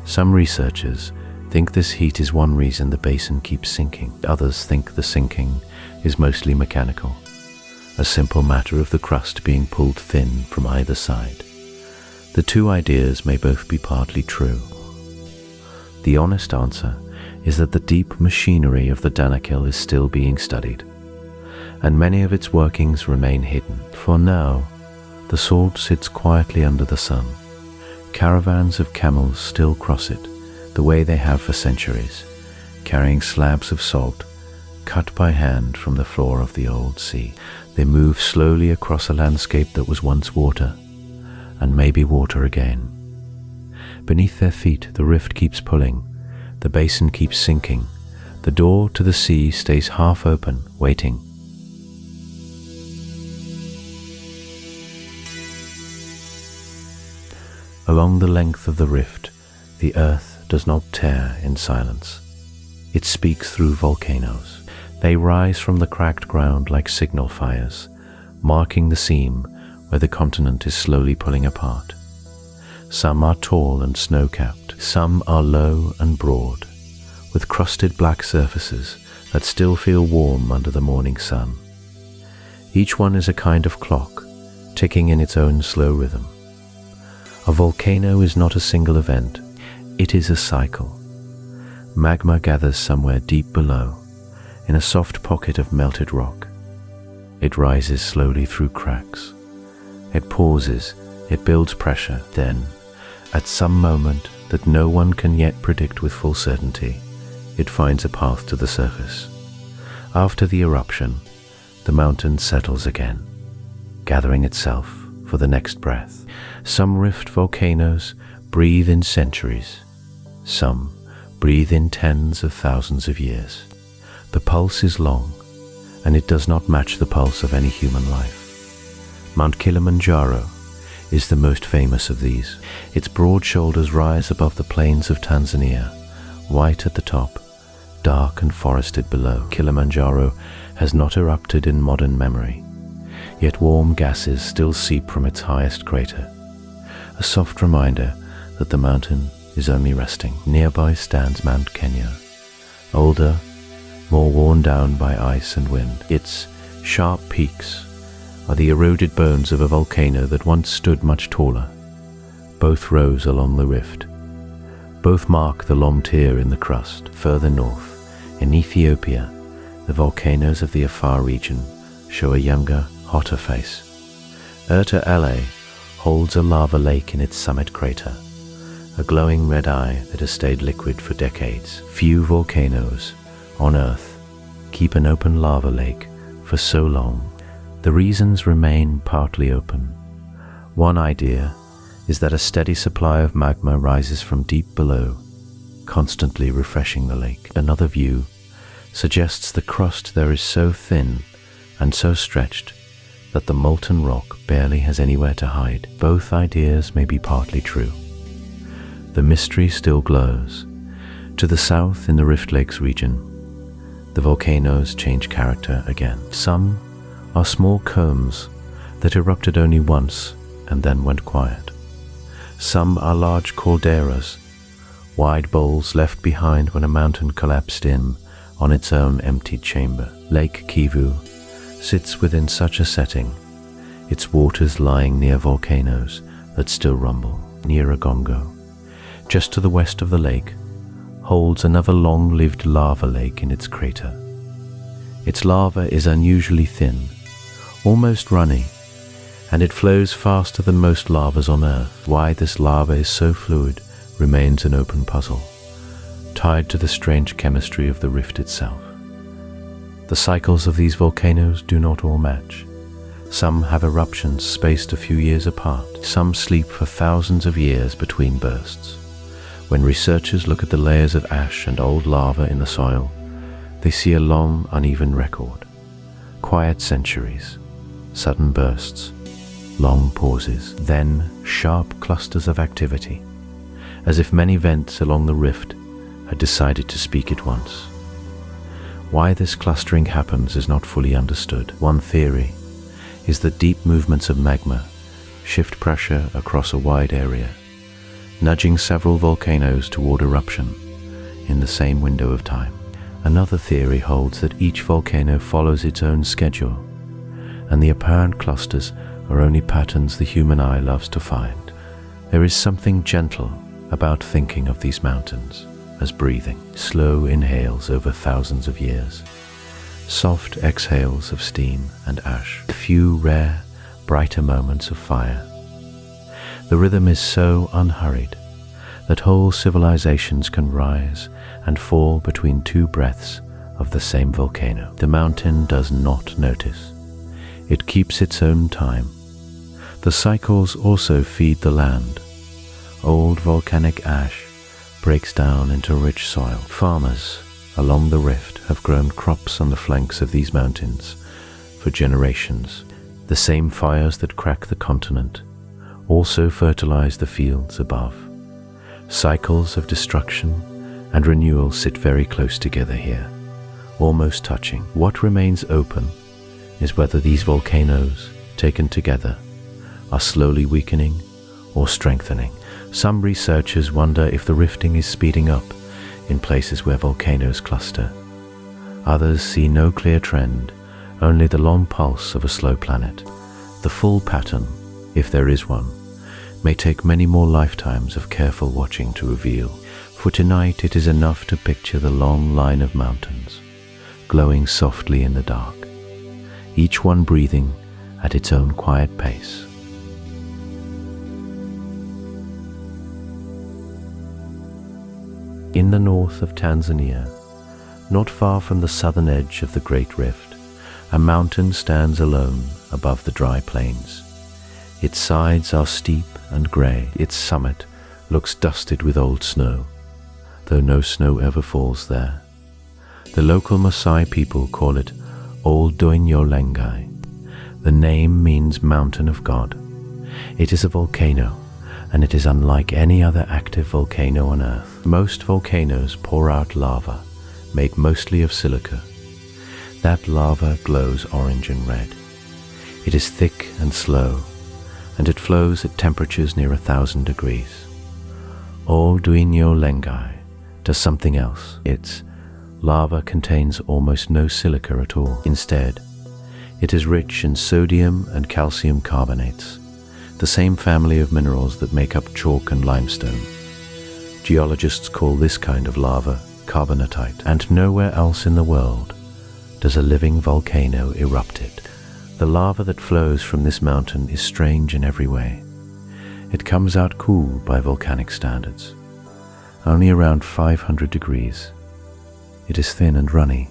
Some researchers think this heat is one reason the basin keeps sinking. Others think the sinking is mostly mechanical, a simple matter of the crust being pulled thin from either side. The two ideas may both be partly true. The honest answer is that the deep machinery of the Danakil is still being studied, and many of its workings remain hidden. For now, the salt sits quietly under the sun. Caravans of camels still cross it, the way they have for centuries, carrying slabs of salt cut by hand from the floor of the old sea. They move slowly across a landscape that was once water, and maybe water again. Beneath their feet, the rift keeps pulling, the basin keeps sinking, the door to the sea stays half open, waiting. Along the length of the rift, the earth does not tear in silence. It speaks through volcanoes. They rise from the cracked ground like signal fires, marking the seam where the continent is slowly pulling apart. Some are tall and snow-capped, some are low and broad, with crusted black surfaces that still feel warm under the morning sun. Each one is a kind of clock, ticking in its own slow rhythm. A volcano is not a single event, it is a cycle. Magma gathers somewhere deep below, in a soft pocket of melted rock. It rises slowly through cracks. It pauses, it builds pressure. Then, at some moment that no one can yet predict with full certainty, it finds a path to the surface. After the eruption, the mountain settles again, gathering itself for the next breath. Some rift volcanoes breathe in centuries. Some breathe in tens of thousands of years. The pulse is long, and it does not match the pulse of any human life. Mount Kilimanjaro is the most famous of these. Its broad shoulders rise above the plains of Tanzania, white at the top, dark and forested below. Kilimanjaro has not erupted in modern memory, yet warm gases still seep from its highest crater, a soft reminder that the mountain is only resting. Nearby stands Mount Kenya, older, more worn down by ice and wind. Its sharp peaks are the eroded bones of a volcano that once stood much taller. Both rose along the rift. Both mark the long tear in the crust. Further north, in Ethiopia, the volcanoes of the Afar region show a younger, hotter face. Erta Ele holds a lava lake in its summit crater, a glowing red eye that has stayed liquid for decades. Few volcanoes on Earth keep an open lava lake for so long. The reasons remain partly open. One idea is that a steady supply of magma rises from deep below, constantly refreshing the lake. Another view suggests the crust there is so thin and so stretched that the molten rock barely has anywhere to hide. Both ideas may be partly true. The mystery still glows. To the south, in the Rift Lakes region, the volcanoes change character again. Some are small combs that erupted only once and then went quiet. Some are large calderas, wide bowls left behind when a mountain collapsed in on its own emptied chamber. Lake Kivu sits within such a setting, its waters lying near volcanoes that still rumble. Nyiragongo, just to the west of the lake, holds another long-lived lava lake in its crater. Its lava is unusually thin, almost runny, and it flows faster than most lavas on Earth. Why this lava is so fluid remains an open puzzle, tied to the strange chemistry of the rift itself. The cycles of these volcanoes do not all match. Some have eruptions spaced a few years apart. Some sleep for thousands of years between bursts. When researchers look at the layers of ash and old lava in the soil, they see a long, uneven record. Quiet centuries, sudden bursts, long pauses, then sharp clusters of activity, as if many vents along the rift had decided to speak at once. Why this clustering happens is not fully understood. One theory is that deep movements of magma shift pressure across a wide area, nudging several volcanoes toward eruption in the same window of time. Another theory holds that each volcano follows its own schedule, and the apparent clusters are only patterns the human eye loves to find. There is something gentle about thinking of these mountains as breathing, slow inhales over thousands of years, soft exhales of steam and ash, a few rare, brighter moments of fire. The rhythm is so unhurried that whole civilizations can rise and fall between two breaths of the same volcano. The mountain does not notice. It keeps its own time. The cycles also feed the land. Old volcanic ash breaks down into rich soil. Farmers along the rift have grown crops on the flanks of these mountains for generations. The same fires that crack the continent also fertilize the fields above. Cycles of destruction and renewal sit very close together here, almost touching. What remains open is whether these volcanoes, taken together, are slowly weakening or strengthening. Some researchers wonder if the rifting is speeding up in places where volcanoes cluster. Others see no clear trend, only the long pulse of a slow planet. The full pattern, if there is one, may take many more lifetimes of careful watching to reveal. For tonight it is enough to picture the long line of mountains, glowing softly in the dark, each one breathing at its own quiet pace. In the north of Tanzania, not far from the southern edge of the Great Rift, a mountain stands alone above the dry plains. Its sides are steep and grey. Its summit looks dusted with old snow, though no snow ever falls there. The local Maasai people call it Old Doinyo Lengai. The name means Mountain of God. It is a volcano, and it is unlike any other active volcano on Earth. Most volcanoes pour out lava, made mostly of silica. That lava glows orange and red. It is thick and slow, and it flows at temperatures near 1,000 degrees. Doinyo Lengai does something else. Its lava contains almost no silica at all. Instead, it is rich in sodium and calcium carbonates, the same family of minerals that make up chalk and limestone. Geologists call this kind of lava carbonatite, and nowhere else in the world does a living volcano erupt it. The lava that flows from this mountain is strange in every way. It comes out cool by volcanic standards, only around 500 degrees. It is thin and runny,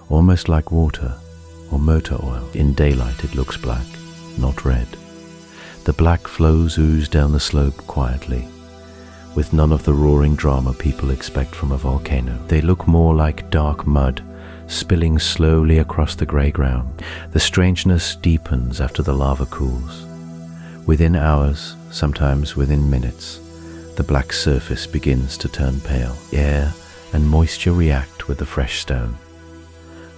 almost like water or motor oil. In daylight it looks black, not red. The black flows ooze down the slope quietly, with none of the roaring drama people expect from a volcano. They look more like dark mud spilling slowly across the grey ground. The strangeness deepens after the lava cools. Within hours, sometimes within minutes, the black surface begins to turn pale. Air and moisture react with the fresh stone.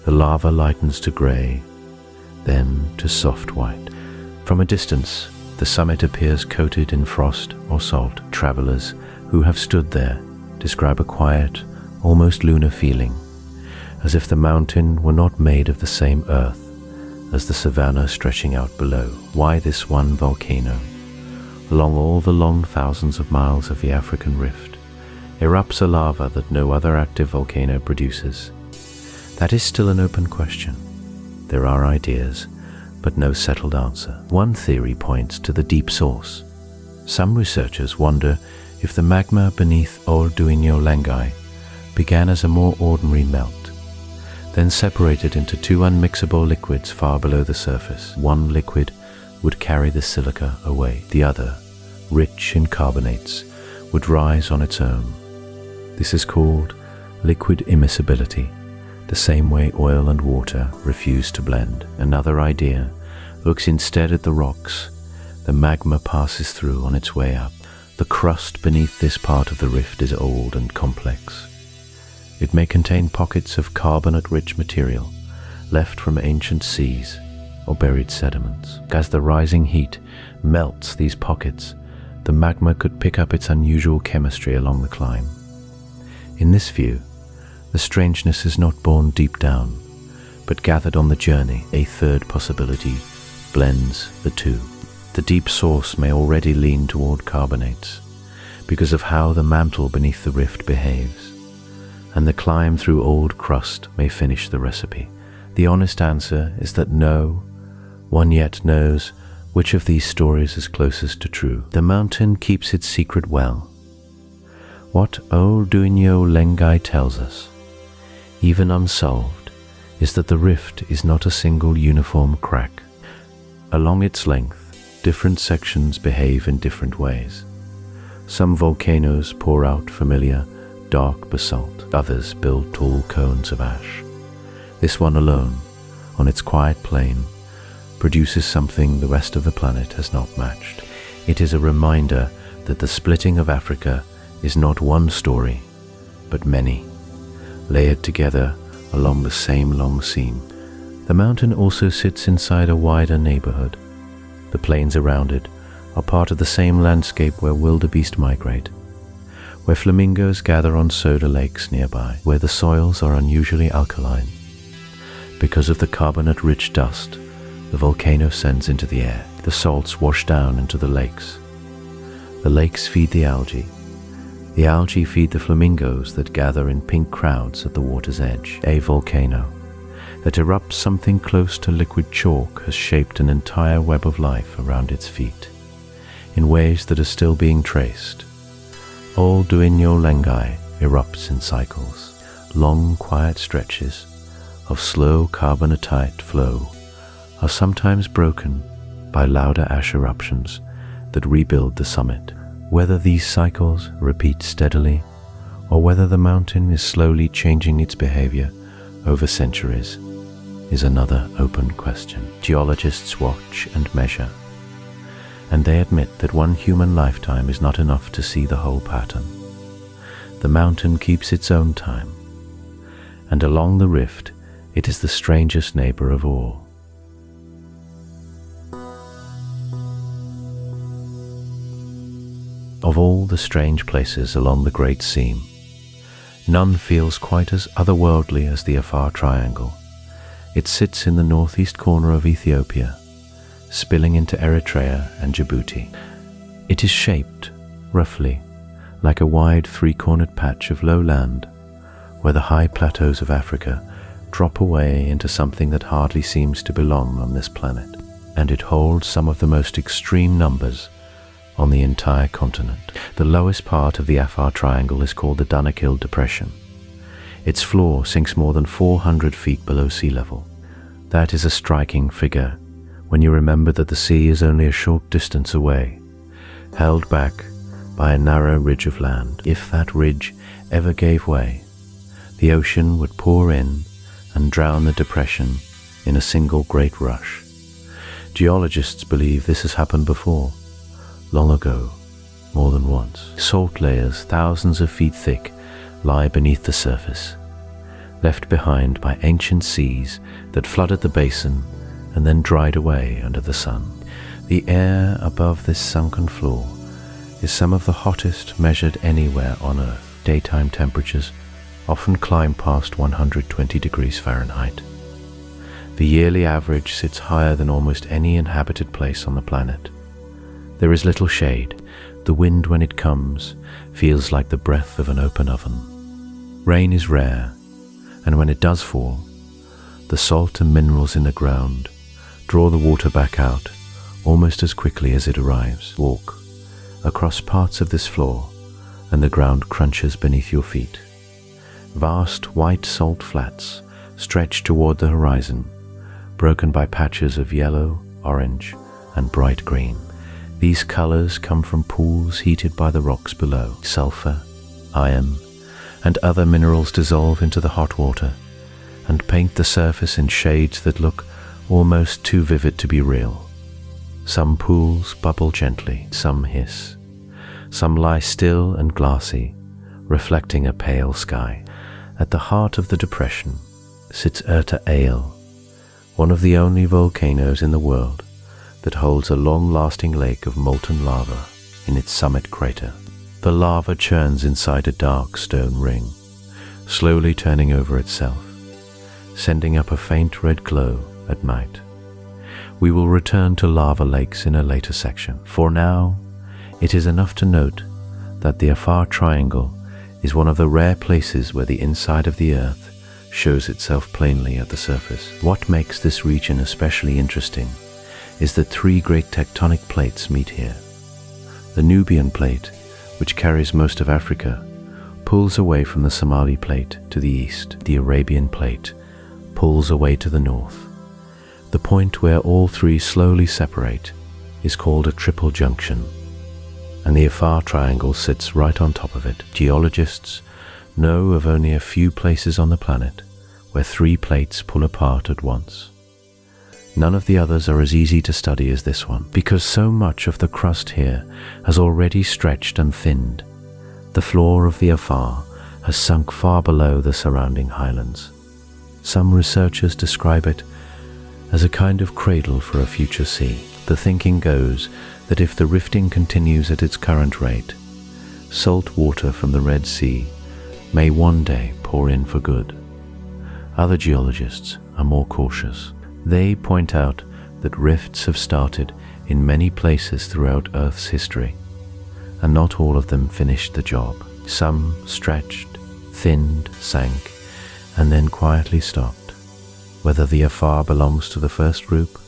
The lava lightens to grey, then to soft white. From a distance, the summit appears coated in frost or salt. Travelers who have stood there describe a quiet, almost lunar feeling, as if the mountain were not made of the same earth as the savanna stretching out below. Why this one volcano, along all the long thousands of miles of the African rift, erupts a lava that no other active volcano produces? That is still an open question. There are ideas, but no settled answer. One theory points to the deep source. Some researchers wonder if the magma beneath Doinyo Lengai began as a more ordinary melt, then separated into two unmixable liquids far below the surface. One liquid would carry the silica away. The other, rich in carbonates, would rise on its own. This is called liquid immiscibility, the same way oil and water refuse to blend. Another idea looks instead at the rocks the magma passes through on its way up. The crust beneath this part of the rift is old and complex. It may contain pockets of carbonate-rich material left from ancient seas or buried sediments. As the rising heat melts these pockets, the magma could pick up its unusual chemistry along the climb. In this view, the strangeness is not born deep down, but gathered on the journey. A third possibility blends the two. The deep source may already lean toward carbonates because of how the mantle beneath the rift behaves, and the climb through old crust may finish the recipe. The honest answer is that no one yet knows which of these stories is closest to true. The mountain keeps its secret well. What Doinyo Lengai tells us, even unsolved, is that the rift is not a single uniform crack. Along its length, different sections behave in different ways. Some volcanoes pour out familiar, dark basalt. Others build tall cones of ash. This one alone, on its quiet plain, produces something the rest of the planet has not matched. It is a reminder that the splitting of Africa is not one story, but many, layered together along the same long seam. The mountain also sits inside a wider neighborhood. The plains around it are part of the same landscape where wildebeest migrate, where flamingos gather on soda lakes nearby, where the soils are unusually alkaline. Because of the carbonate-rich dust the volcano sends into the air, the salts wash down into the lakes. The lakes feed the algae. The algae feed the flamingos that gather in pink crowds at the water's edge. A volcano that erupts something close to liquid chalk has shaped an entire web of life around its feet, in ways that are still being traced. Doinyo Lengai erupts in cycles. Long, quiet stretches of slow carbonatite flow are sometimes broken by louder ash eruptions that rebuild the summit. Whether these cycles repeat steadily, or whether the mountain is slowly changing its behavior over centuries, is another open question. Geologists watch and measure. and they admit that one human lifetime is not enough to see the whole pattern. The mountain keeps its own time, and along the rift it is the strangest neighbor of all. Of all the strange places along the Great Seam, none feels quite as otherworldly as the Afar Triangle. It sits in the northeast corner of Ethiopia, spilling into Eritrea and Djibouti. It is shaped, roughly, like a wide three-cornered patch of low land, where the high plateaus of Africa drop away into something that hardly seems to belong on this planet, and it holds some of the most extreme numbers on the entire continent. The lowest part of the Afar Triangle is called the Doinyo Depression. Its floor sinks more than 400 feet below sea level. That is a striking figure when you remember that the sea is only a short distance away, held back by a narrow ridge of land. If that ridge ever gave way, the ocean would pour in and drown the depression in a single great rush. Geologists believe this has happened before, long ago, more than once. Salt layers thousands of feet thick lie beneath the surface, left behind by ancient seas that flooded the basin and then dried away under the sun. The air above this sunken floor is some of the hottest measured anywhere on Earth. Daytime temperatures often climb past 120 degrees Fahrenheit. The yearly average sits higher than almost any inhabited place on the planet. There is little shade. The wind, when it comes, feels like the breath of an open oven. Rain is rare, and when it does fall, the salt and minerals in the ground draw the water back out almost as quickly as it arrives. Walk across parts of this floor, and the ground crunches beneath your feet. Vast white salt flats stretch toward the horizon, broken by patches of yellow, orange, and bright green. These colors come from pools heated by the rocks below. Sulfur, iron, and other minerals dissolve into the hot water and paint the surface in shades that look almost too vivid to be real. Some pools bubble gently, some hiss. Some lie still and glassy, reflecting a pale sky. At the heart of the depression sits Ale, one of the only volcanoes in the world that holds a long-lasting lake of molten lava in its summit crater. The lava churns inside a dark stone ring, slowly turning over itself, sending up a faint red glow at night. We will return to lava lakes in a later section. For now, it is enough to note that the Afar Triangle is one of the rare places where the inside of the Earth shows itself plainly at the surface. What makes this region especially interesting is that three great tectonic plates meet here. The Nubian plate, which carries most of Africa, pulls away from the Somali plate to the east. The Arabian plate pulls away to the north. The point where all three slowly separate is called a triple junction, and the Afar Triangle sits right on top of it. Geologists know of only a few places on the planet where three plates pull apart at once. None of the others are as easy to study as this one, because so much of the crust here has already stretched and thinned. The floor of the Afar has sunk far below the surrounding highlands. Some researchers describe it as a kind of cradle for a future sea. The thinking goes that if the rifting continues at its current rate, salt water from the Red Sea may one day pour in for good. Other geologists are more cautious. They point out that rifts have started in many places throughout Earth's history, and not all of them finished the job. Some stretched, thinned, sank, and then quietly stopped. Whether the Afar belongs to the first group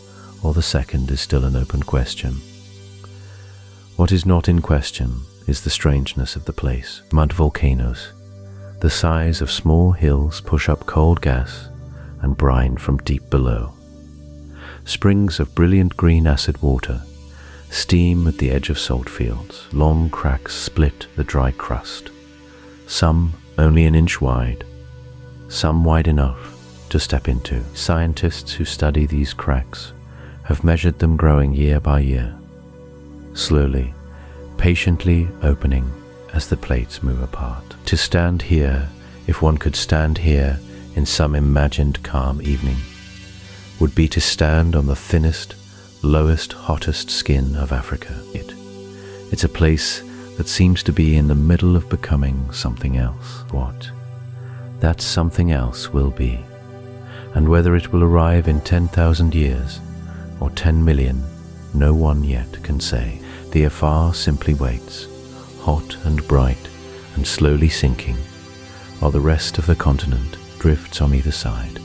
or the second is still an open question. What is not in question is the strangeness of the place. Mud volcanoes, the size of small hills, push up cold gas and brine from deep below. Springs of brilliant green acid water steam at the edge of salt fields. Long cracks split the dry crust, some only an inch wide, some wide enough to step into. Scientists who study these cracks have measured them growing year by year. slowly, patiently opening as the plates move apart. To stand here, if one could stand here in some imagined calm evening, would be to stand on the thinnest, lowest, hottest skin of Africa. It's a place that seems to be in the middle of becoming something else. What that something else will be, and whether it will arrive in 10,000 years or 10 million, no one yet can say. The Afar simply waits, hot and bright and slowly sinking, while the rest of the continent drifts on either side.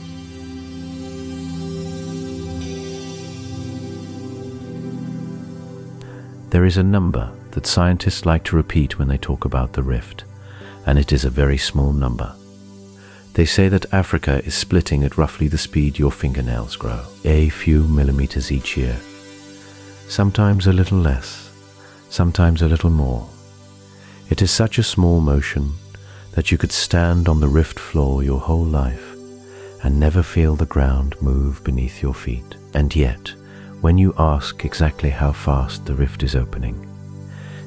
There is a number that scientists like to repeat when they talk about the rift, and it is a very small number. They say that Africa is splitting at roughly the speed your fingernails grow, a few millimeters each year. Sometimes a little less, sometimes a little more. It is such a small motion that you could stand on the rift floor your whole life and never feel the ground move beneath your feet. And yet, when you ask exactly how fast the rift is opening,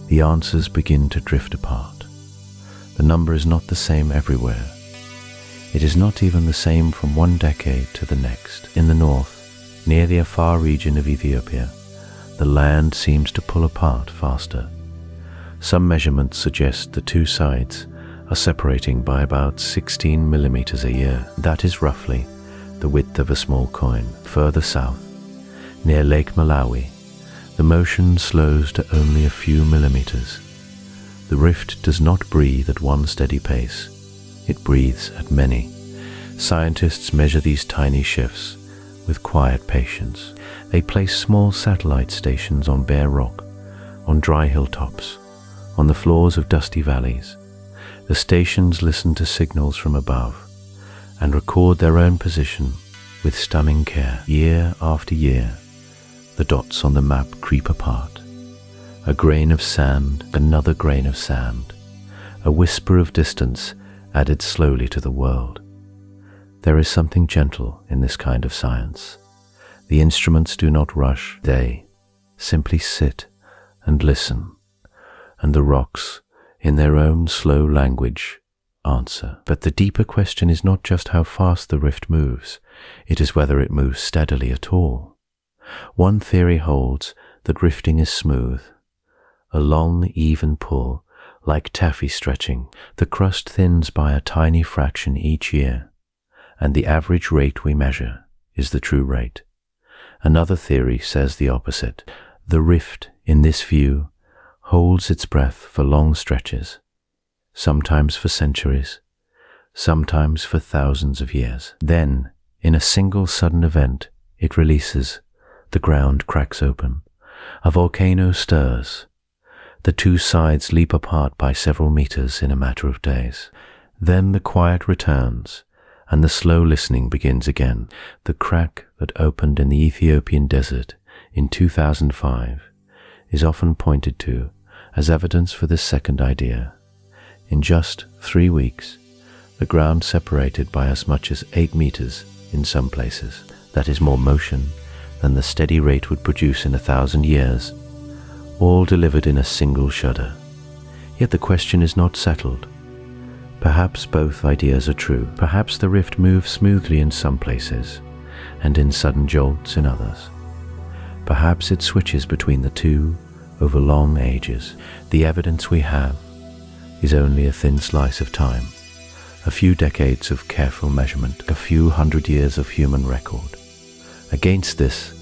the answers begin to drift apart. The number is not the same everywhere. It is not even the same from one decade to the next. In the north, near the Afar region of Ethiopia, the land seems to pull apart faster. Some measurements suggest the two sides are separating by about 16 millimeters a year. That is roughly the width of a small coin. Further south, near Lake Malawi, the motion slows to only a few millimeters. The rift does not breathe at one steady pace. It breathes at many. Scientists measure these tiny shifts with quiet patience. They place small satellite stations on bare rock, on dry hilltops, on the floors of dusty valleys. The stations listen to signals from above and record their own position with stunning care. Year after year, the dots on the map creep apart. A grain of sand, another grain of sand, a whisper of distance added slowly to the world. There is something gentle in this kind of science. The instruments do not rush, they simply sit and listen, and the rocks, in their own slow language, answer. But the deeper question is not just how fast the rift moves, it is whether it moves steadily at all. One theory holds that rifting is smooth, a long, even pull, like taffy stretching. The crust thins by a tiny fraction each year, and the average rate we measure is the true rate. Another theory says the opposite. The rift, in this view, holds its breath for long stretches, sometimes for centuries, sometimes for thousands of years. Then, in a single sudden event, it releases. The ground cracks open. A volcano stirs. The two sides leap apart by several meters in a matter of days. Then the quiet returns, and the slow listening begins again. The crack that opened in the Ethiopian desert in 2005 is often pointed to as evidence for this second idea. In just 3 weeks, the ground separated by as much as 8 meters in some places. That is more motion than the steady rate would produce in 1,000 years, all delivered in a single shudder. Yet the question is not settled. Perhaps both ideas are true. Perhaps the rift moves smoothly in some places, and in sudden jolts in others. Perhaps it switches between the two over long ages. The evidence we have is only a thin slice of time, a few decades of careful measurement, a few hundred years of human record. Against this,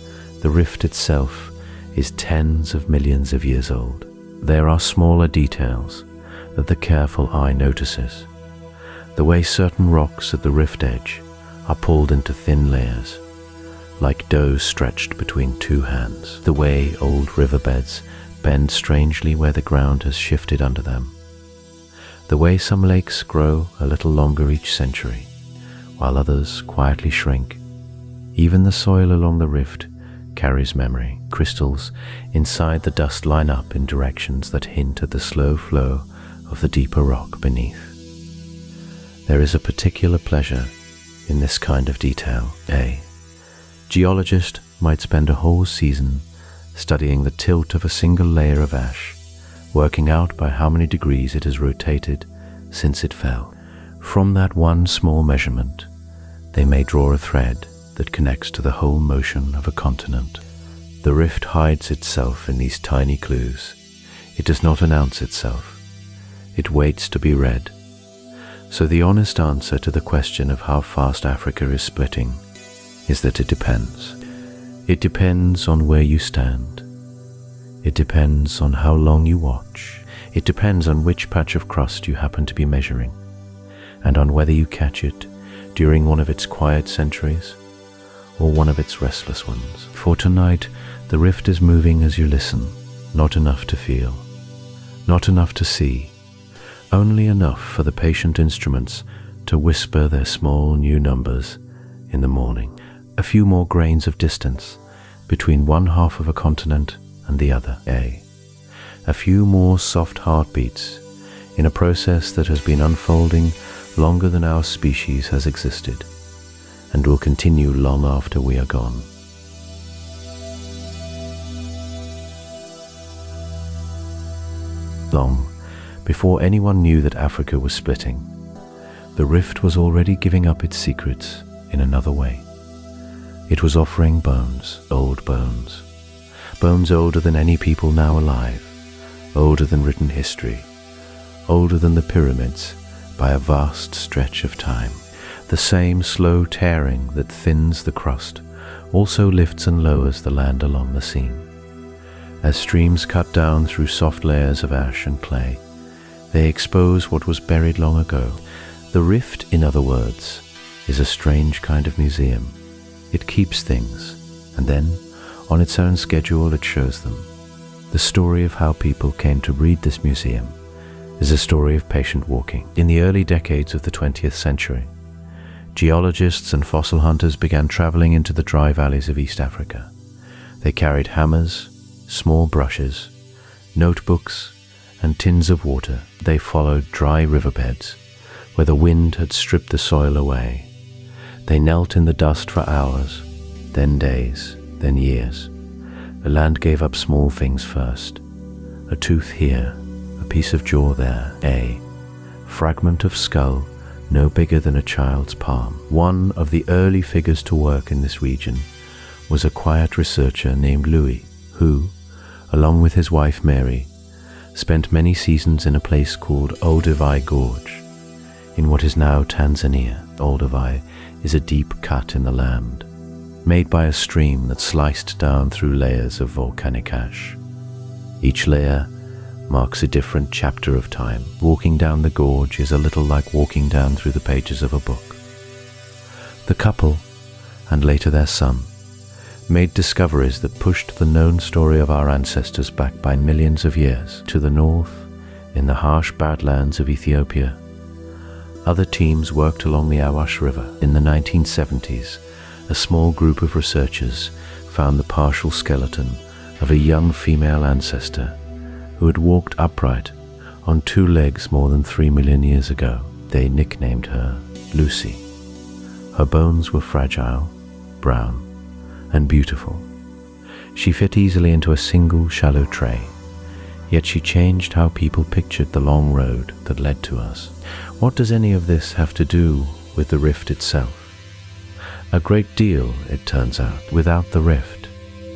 the rift itself is tens of millions of years old. There are smaller details that the careful eye notices. The way certain rocks at the rift edge are pulled into thin layers, like dough stretched between two hands. The way old riverbeds bend strangely where the ground has shifted under them. The way some lakes grow a little longer each century, while others quietly shrink. Even the soil along the rift carries memory. Crystals inside the dust line up in directions that hint at the slow flow of the deeper rock beneath. There is a particular pleasure in this kind of detail. A geologist might spend a whole season studying the tilt of a single layer of ash, working out by how many degrees it has rotated since it fell. From that one small measurement, they may draw a thread that connects to the whole motion of a continent. The rift hides itself in these tiny clues. It does not announce itself. It waits to be read. So the honest answer to the question of how fast Africa is splitting is that it depends. It depends on where you stand. It depends on how long you watch. It depends on which patch of crust you happen to be measuring, and on whether you catch it during one of its quiet centuries or one of its restless ones. For tonight, the rift is moving as you listen, not enough to feel, not enough to see, only enough for the patient instruments to whisper their small new numbers in the morning. A few more grains of distance between one half of a continent and the other. A few more soft heartbeats in a process that has been unfolding longer than our species has existed and will continue long after we are gone. Long before anyone knew that Africa was splitting, the rift was already giving up its secrets in another way. It was offering bones, old bones, bones older than any people now alive, older than written history, older than the pyramids by a vast stretch of time. The same slow tearing that thins the crust also lifts and lowers the land along the seam. As streams cut down through soft layers of ash and clay, they expose what was buried long ago. The rift, in other words, is a strange kind of museum. It keeps things, and then, on its own schedule, it shows them. The story of how people came to read this museum is a story of patient walking. In the early decades of the 20th century, geologists and fossil hunters began traveling into the dry valleys of East Africa. They carried hammers, small brushes, notebooks, and tins of water. They followed dry riverbeds where the wind had stripped the soil away. They knelt in the dust for hours, then days, then years. The land gave up small things first. A tooth here, a piece of jaw there, a fragment of skull no bigger than a child's palm. One of the early figures to work in this region was a quiet researcher named Louis, who, along with his wife Mary, spent many seasons in a place called Olduvai Gorge, in what is now Tanzania. Olduvai is a deep cut in the land, made by a stream that sliced down through layers of volcanic ash. Each layer marks a different chapter of time. Walking down the gorge is a little like walking down through the pages of a book. The couple, and later their son, made discoveries that pushed the known story of our ancestors back by millions of years. To the north, in the harsh badlands of Ethiopia, other teams worked along the Awash River. In the 1970s, a small group of researchers found the partial skeleton of a young female ancestor who had walked upright on two legs more than 3 million years ago. They nicknamed her Lucy. Her bones were fragile, brown, and beautiful. She fit easily into a single shallow tray, yet she changed how people pictured the long road that led to us. What does any of this have to do with the rift itself? A great deal, it turns out. Without the rift,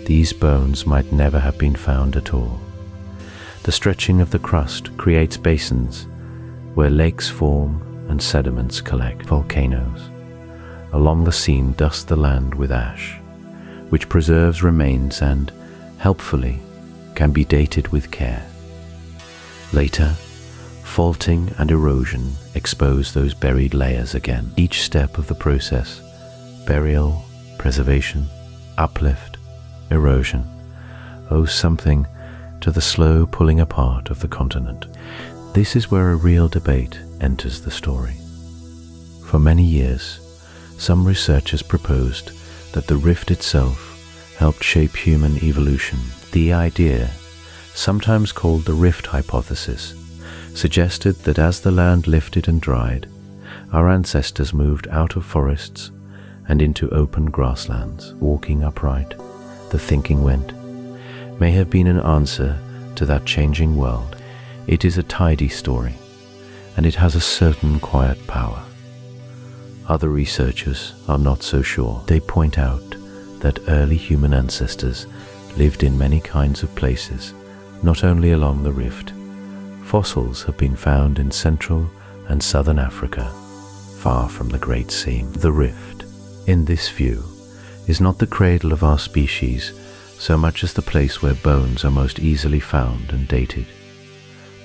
these bones might never have been found at all. The stretching of the crust creates basins where lakes form and sediments collect. Volcanoes along the seam dust the land with ash, which preserves remains and, helpfully, can be dated with care. Later, faulting and erosion expose those buried layers again. Each step of the process, burial, preservation, uplift, erosion, owes something to the slow pulling apart of the continent. This is where a real debate enters the story. For many years, some researchers proposed that the rift itself helped shape human evolution. The idea, sometimes called the rift hypothesis, suggested that as the land lifted and dried, our ancestors moved out of forests and into open grasslands. Walking upright, the thinking went, may have been an answer to that changing world. It is a tidy story, and it has a certain quiet power. Other researchers are not so sure. They point out that early human ancestors lived in many kinds of places, not only along the rift. Fossils have been found in Central and Southern Africa, far from the Great Seam. The rift, in this view, is not the cradle of our species so much as the place where bones are most easily found and dated.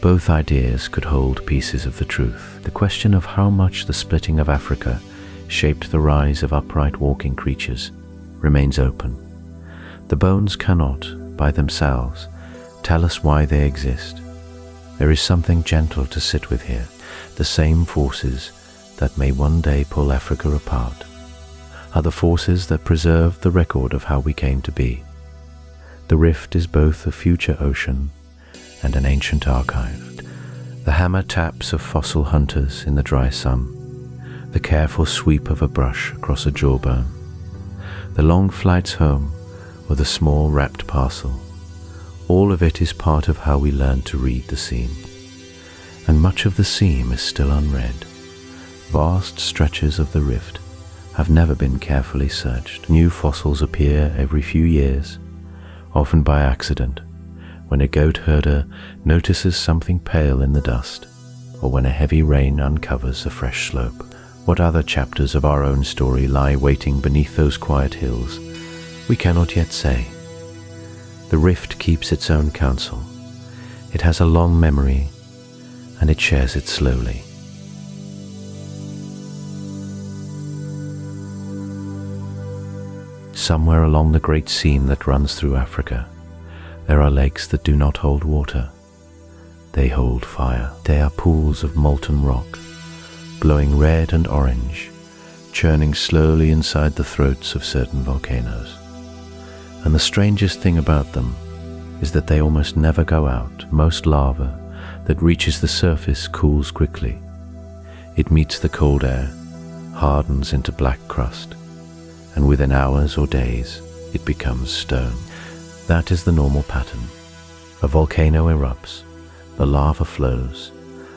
Both ideas could hold pieces of the truth. The question of how much the splitting of Africa shaped the rise of upright walking creatures remains open. The bones cannot, by themselves, tell us why they exist. There is something gentle to sit with here, the same forces that may one day pull Africa apart are the forces that preserve the record of how we came to be. The rift is both a future ocean and an ancient archive. The hammer taps of fossil hunters in the dry sun, the careful sweep of a brush across a jawbone, the long flights home or the small wrapped parcel, all of it is part of how we learned to read the seam. And much of the seam is still unread. Vast stretches of the rift have never been carefully searched. New fossils appear every few years, often by accident, when a goat herder notices something pale in the dust, or when a heavy rain uncovers a fresh slope. What other chapters of our own story lie waiting beneath those quiet hills, we cannot yet say. The rift keeps its own counsel. It has a long memory, and it shares it slowly. Somewhere along the great seam that runs through Africa, there are lakes that do not hold water. They hold fire. They are pools of molten rock, glowing red and orange, churning slowly inside the throats of certain volcanoes. And the strangest thing about them is that they almost never go out. Most lava that reaches the surface cools quickly. It meets the cold air, hardens into black crust, and within hours or days it becomes stone. That is the normal pattern. A volcano erupts, the lava flows,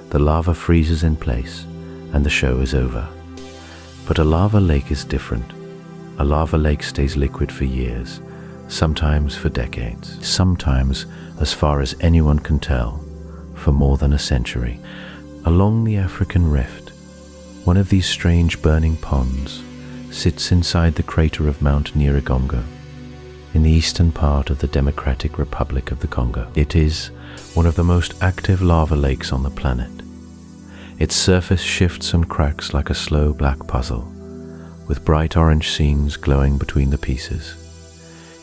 the lava freezes in place, and the show is over. But a lava lake is different. A lava lake stays liquid for years, sometimes for decades, sometimes, as far as anyone can tell, for more than a century. Along the African rift, one of these strange burning ponds sits inside the crater of Mount Nyiragongo, in the eastern part of the Democratic Republic of the Congo. It is one of the most active lava lakes on the planet. Its surface shifts and cracks like a slow black puzzle, with bright orange scenes glowing between the pieces.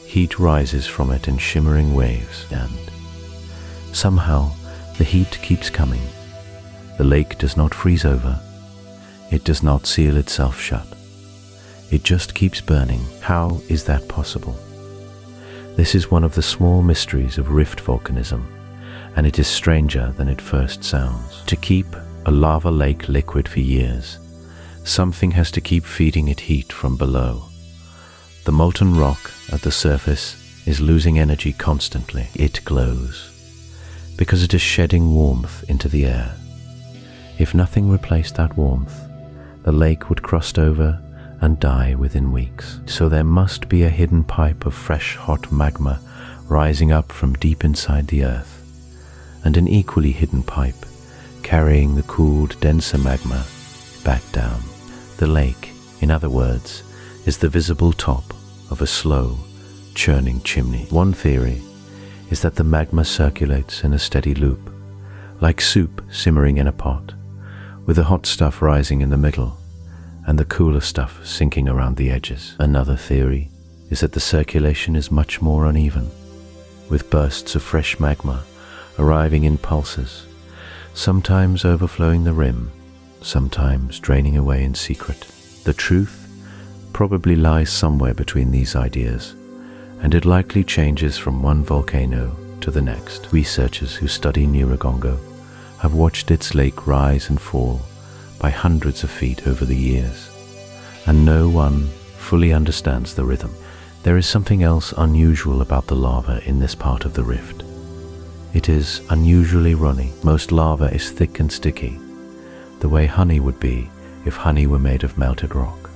Heat rises from it in shimmering waves, and somehow the heat keeps coming. The lake does not freeze over. It does not seal itself shut. It just keeps burning. How is that possible? This is one of the small mysteries of rift volcanism, and it is stranger than it first sounds. To keep a lava lake liquid for years, something has to keep feeding it heat from below. The molten rock at the surface is losing energy constantly. It glows because it is shedding warmth into the air. If nothing replaced that warmth, the lake would crust over and die within weeks. So there must be a hidden pipe of fresh hot magma rising up from deep inside the earth, and an equally hidden pipe carrying the cooled, denser magma back down. The lake, in other words, is the visible top of a slow, churning chimney. One theory is that the magma circulates in a steady loop, like soup simmering in a pot, with the hot stuff rising in the middle and the cooler stuff sinking around the edges. Another theory is that the circulation is much more uneven, with bursts of fresh magma arriving in pulses, sometimes overflowing the rim, sometimes draining away in secret. The truth probably lies somewhere between these ideas, and it likely changes from one volcano to the next. Researchers who study Nyiragongo have watched its lake rise and fall by hundreds of feet over the years, and no one fully understands the rhythm. There is something else unusual about the lava in this part of the rift. It is unusually runny. Most lava is thick and sticky, the way honey would be if honey were made of melted rock.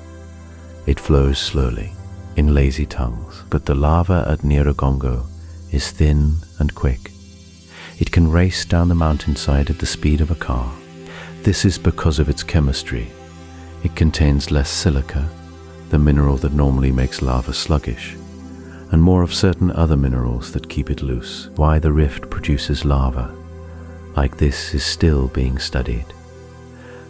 It flows slowly, in lazy tongues, but the lava at Nyiragongo is thin and quick. It can race down the mountainside at the speed of a car. This is because of its chemistry. It contains less silica, the mineral that normally makes lava sluggish, and more of certain other minerals that keep it loose. Why the rift produces lava like this is still being studied.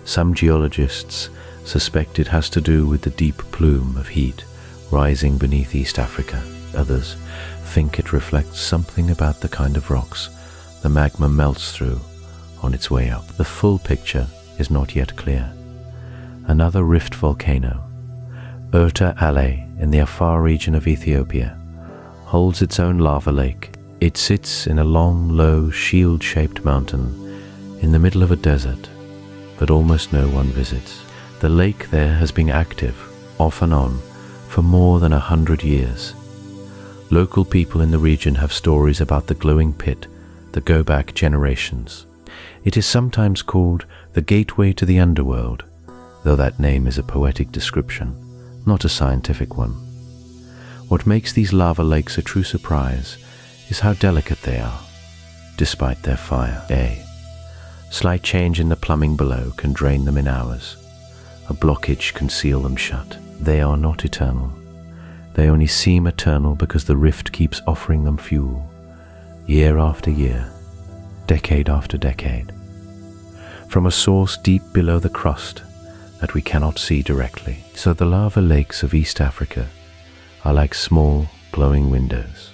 Some geologists suspect it has to do with the deep plume of heat rising beneath East Africa. Others think it reflects something about the kind of rocks the magma melts through on its way up. The full picture is not yet clear. Another rift volcano, Erta Ale in the Afar region of Ethiopia, holds its own lava lake. It sits in a long, low, shield-shaped mountain in the middle of a desert, but almost no one visits. The lake there has been active, off and on, for more than 100 years. Local people in the region have stories about the glowing pit that go back generations. It is sometimes called the gateway to the underworld, though that name is a poetic description, not a scientific one. What makes these lava lakes a true surprise is how delicate they are, despite their fire. A slight change in the plumbing below can drain them in hours. A blockage can seal them shut. They are not eternal. They only seem eternal because the rift keeps offering them fuel, year after year, decade after decade, from a source deep below the crust that we cannot see directly. So the lava lakes of East Africa are like small, glowing windows.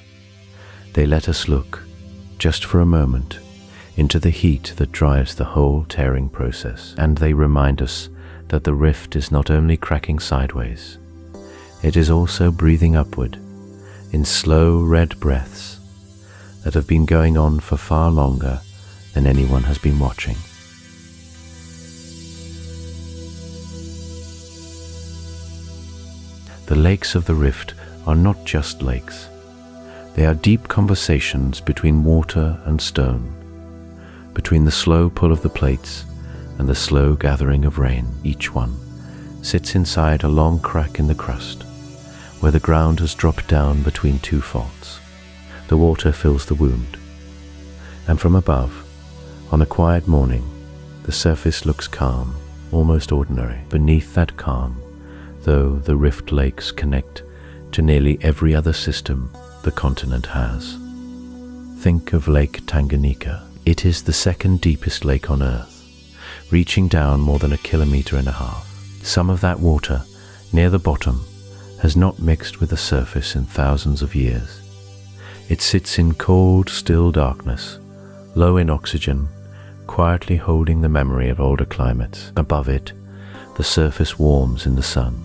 They let us look, just for a moment, into the heat that drives the whole tearing process, and they remind us that the rift is not only cracking sideways, it is also breathing upward in slow red breaths that have been going on for far longer than anyone has been watching. The lakes of the rift are not just lakes. They are deep conversations between water and stone, between the slow pull of the plates and the slow gathering of rain. Each one sits inside a long crack in the crust, where the ground has dropped down between two faults. The water fills the wound, and from above, on a quiet morning, the surface looks calm, almost ordinary. Beneath that calm, though, the rift lakes connect to nearly every other system the continent has. Think of Lake Tanganyika. It is the second deepest lake on Earth, reaching down more than 1.5 kilometers. Some of that water, near the bottom, has not mixed with the surface in thousands of years. It sits in cold, still darkness, low in oxygen, quietly holding the memory of older climates. Above it, the surface warms in the sun.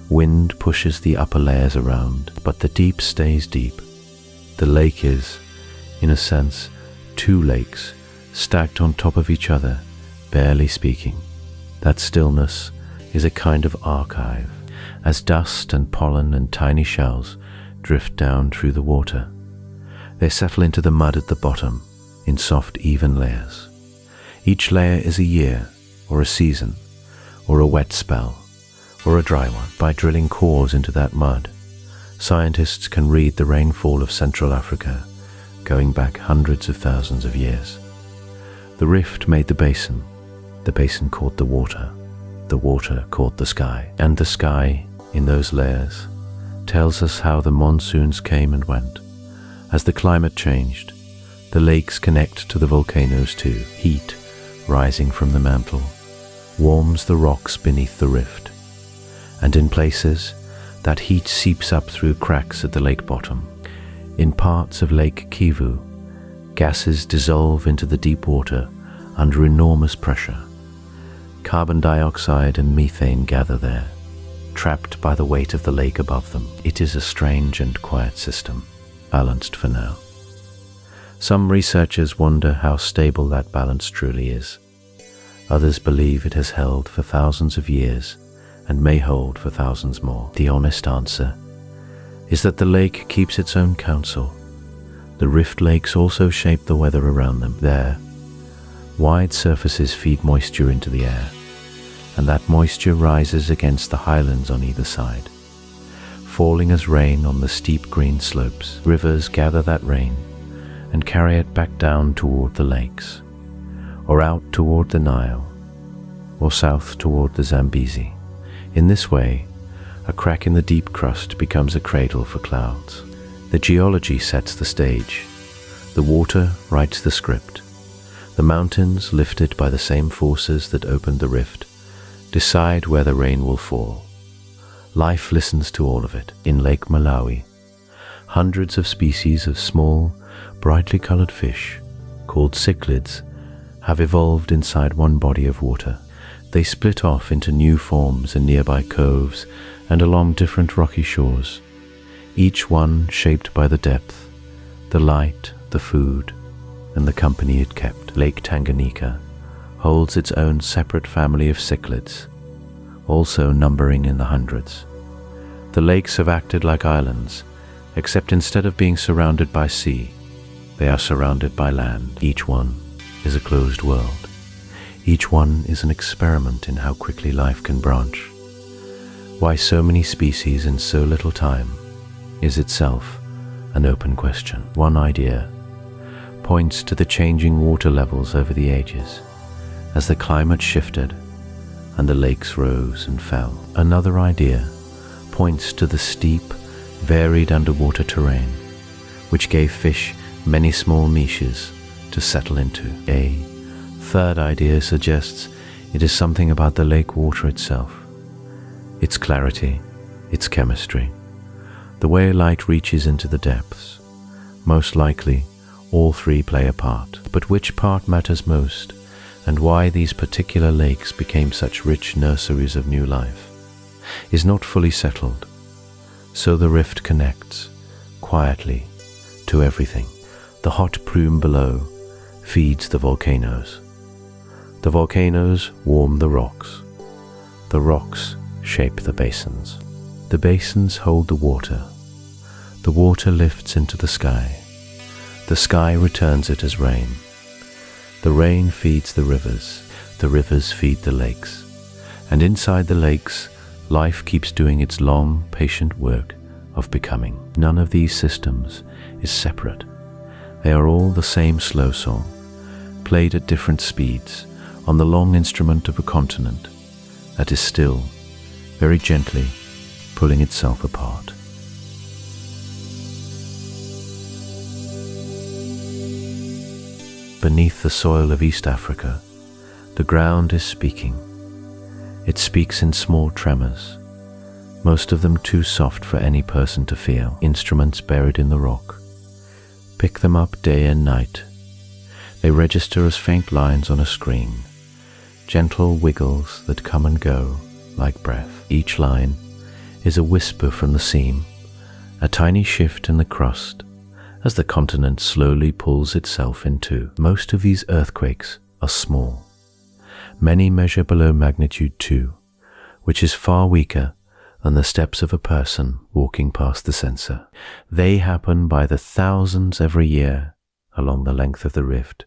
Wind pushes the upper layers around, but the deep stays deep. The lake is, in a sense, two lakes stacked on top of each other, barely speaking. That stillness is a kind of archive, as dust and pollen and tiny shells drift down through the water. They settle into the mud at the bottom in soft, even layers. Each layer is a year, or a season, or a wet spell, or a dry one. By drilling cores into that mud, scientists can read the rainfall of Central Africa, going back hundreds of thousands of years. The rift made the basin caught the water caught the sky, and the sky, in those layers, tells us how the monsoons came and went. As the climate changed, the lakes connect to the volcanoes too. Heat, rising from the mantle, warms the rocks beneath the rift, and in places, that heat seeps up through cracks at the lake bottom. In parts of Lake Kivu, gases dissolve into the deep water under enormous pressure. Carbon dioxide and methane gather there, trapped by the weight of the lake above them. It is a strange and quiet system, balanced for now. Some researchers wonder how stable that balance truly is. Others believe it has held for thousands of years and may hold for thousands more. The honest answer is that the lake keeps its own counsel. The rift lakes also shape the weather around them. There, wide surfaces feed moisture into the air, and that moisture rises against the highlands on either side, falling as rain on the steep green slopes. Rivers gather that rain and carry it back down toward the lakes, or out toward the Nile, or south toward the Zambezi. In this way, a crack in the deep crust becomes a cradle for clouds. The geology sets the stage. The water writes the script. The mountains, lifted by the same forces that opened the rift, decide where the rain will fall. Life listens to all of it. In Lake Malawi, hundreds of species of small, brightly colored fish, called cichlids, have evolved inside one body of water. They split off into new forms in nearby coves and along different rocky shores, each one shaped by the depth, the light, the food, and the company it kept. Lake Tanganyika holds its own separate family of cichlids, also numbering in the hundreds. The lakes have acted like islands, except instead of being surrounded by sea, they are surrounded by land. Each one is a closed world. Each one is an experiment in how quickly life can branch. Why so many species in so little time is itself an open question. One idea points to the changing water levels over the ages as the climate shifted and the lakes rose and fell. Another idea points to the steep, varied underwater terrain, which gave fish many small niches to settle into. A third idea suggests it is something about the lake water itself, its clarity, its chemistry, the way light reaches into the depths. Most likely, all three play a part. But which part matters most, and why these particular lakes became such rich nurseries of new life, is not fully settled. So the rift connects, quietly, to everything. The hot plume below feeds the volcanoes. The volcanoes warm the rocks. The rocks shape the basins. The basins hold the water. The water lifts into the sky. The sky returns it as rain. The rain feeds the rivers feed the lakes. And inside the lakes, life keeps doing its long, patient work of becoming. None of these systems is separate. They are all the same slow song, played at different speeds on the long instrument of a continent that is still, very gently, pulling itself apart. Beneath the soil of East Africa, the ground is speaking. It speaks in small tremors, most of them too soft for any person to feel. Instruments buried in the rock pick them up day and night. They register as faint lines on a screen, gentle wiggles that come and go like breath. Each line is a whisper from the seam, a tiny shift in the crust as the continent slowly pulls itself in two. Most of these earthquakes are small. Many measure below magnitude 2, which is far weaker than the steps of a person walking past the sensor. They happen by the thousands every year along the length of the rift.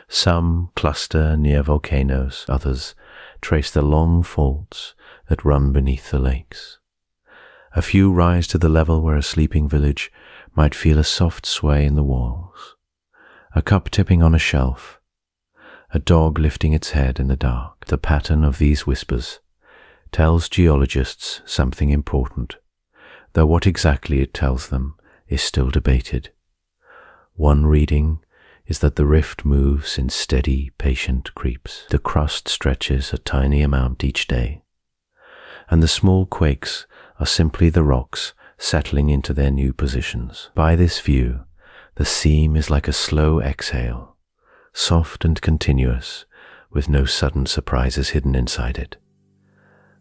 Some cluster near volcanoes, others trace the long faults that run beneath the lakes. A few rise to the level where a sleeping village might feel a soft sway in the walls, a cup tipping on a shelf, a dog lifting its head in the dark. The pattern of these whispers tells geologists something important, though what exactly it tells them is still debated. One reading is that the rift moves in steady, patient creeps. The crust stretches a tiny amount each day, and the small quakes are simply the rocks settling into their new positions. By this view, the seam is like a slow exhale, soft and continuous, with no sudden surprises hidden inside it.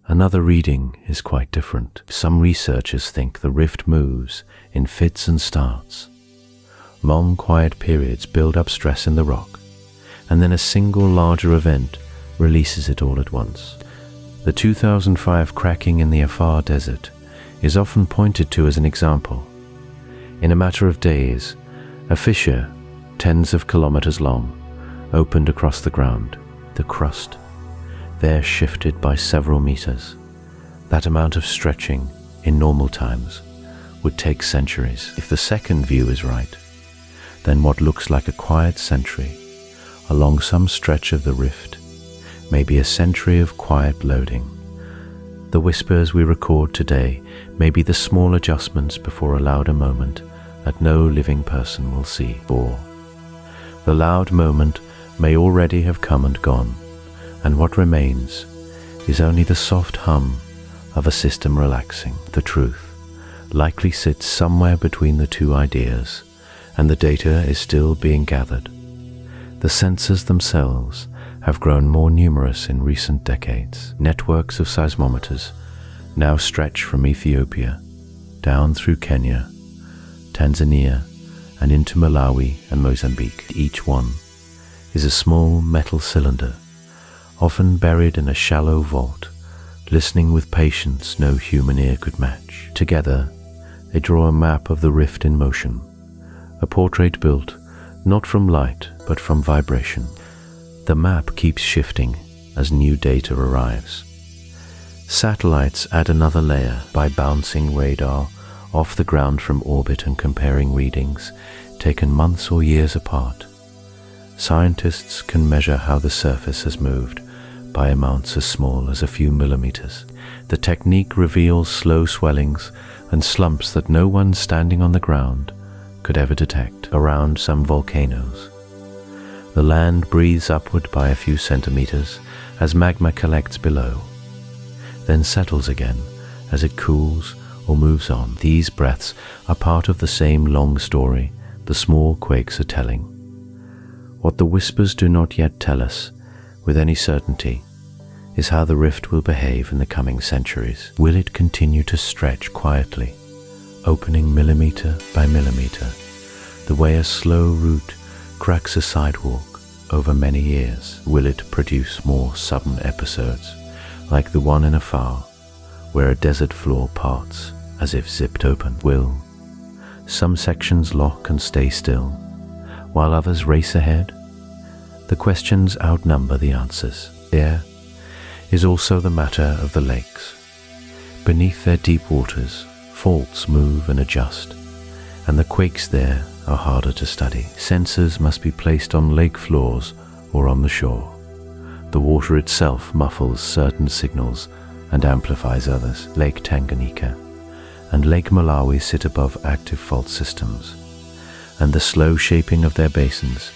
Another reading is quite different. Some researchers think the rift moves in fits and starts. Long, quiet periods build up stress in the rock, and then a single larger event releases it all at once. The 2005 cracking in the Afar desert is often pointed to as an example. In a matter of days, a fissure, tens of kilometers long, opened across the ground. The crust there shifted by several meters. That amount of stretching, in normal times, would take centuries. If the second view is right, then what looks like a quiet century along some stretch of the rift may be a century of quiet loading. The whispers we record today may be the small adjustments before a louder moment that no living person will see. Or the loud moment may already have come and gone, and what remains is only the soft hum of a system relaxing. The truth likely sits somewhere between the two ideas, and the data is still being gathered. The sensors themselves have grown more numerous in recent decades. Networks of seismometers now stretch from Ethiopia down through Kenya, Tanzania, and into Malawi and Mozambique. Each one is a small metal cylinder, often buried in a shallow vault, listening with patience no human ear could match. Together, they draw a map of the rift in motion, a portrait built not from light but from vibration. The map keeps shifting as new data arrives. Satellites add another layer by bouncing radar off the ground from orbit and comparing readings taken months or years apart. Scientists can measure how the surface has moved by amounts as small as a few millimeters. The technique reveals slow swellings and slumps that no one standing on the ground could ever detect. Around some volcanoes, the land breathes upward by a few centimeters as magma collects below, then settles again as it cools or moves on. These breaths are part of the same long story the small quakes are telling. What the whispers do not yet tell us with any certainty is how the rift will behave in the coming centuries. Will it continue to stretch quietly, opening millimeter by millimeter, the way a slow route cracks a sidewalk over many years? Will it produce more sudden episodes, like the one in Afar, where a desert floor parts as if zipped open? Will some sections lock and stay still, while others race ahead? The questions outnumber the answers. There is also the matter of the lakes. Beneath their deep waters, faults move and adjust, and the quakes there are harder to study. Sensors must be placed on lake floors or on the shore. The water itself muffles certain signals and amplifies others. Lake Tanganyika and Lake Malawi sit above active fault systems, and the slow shaping of their basins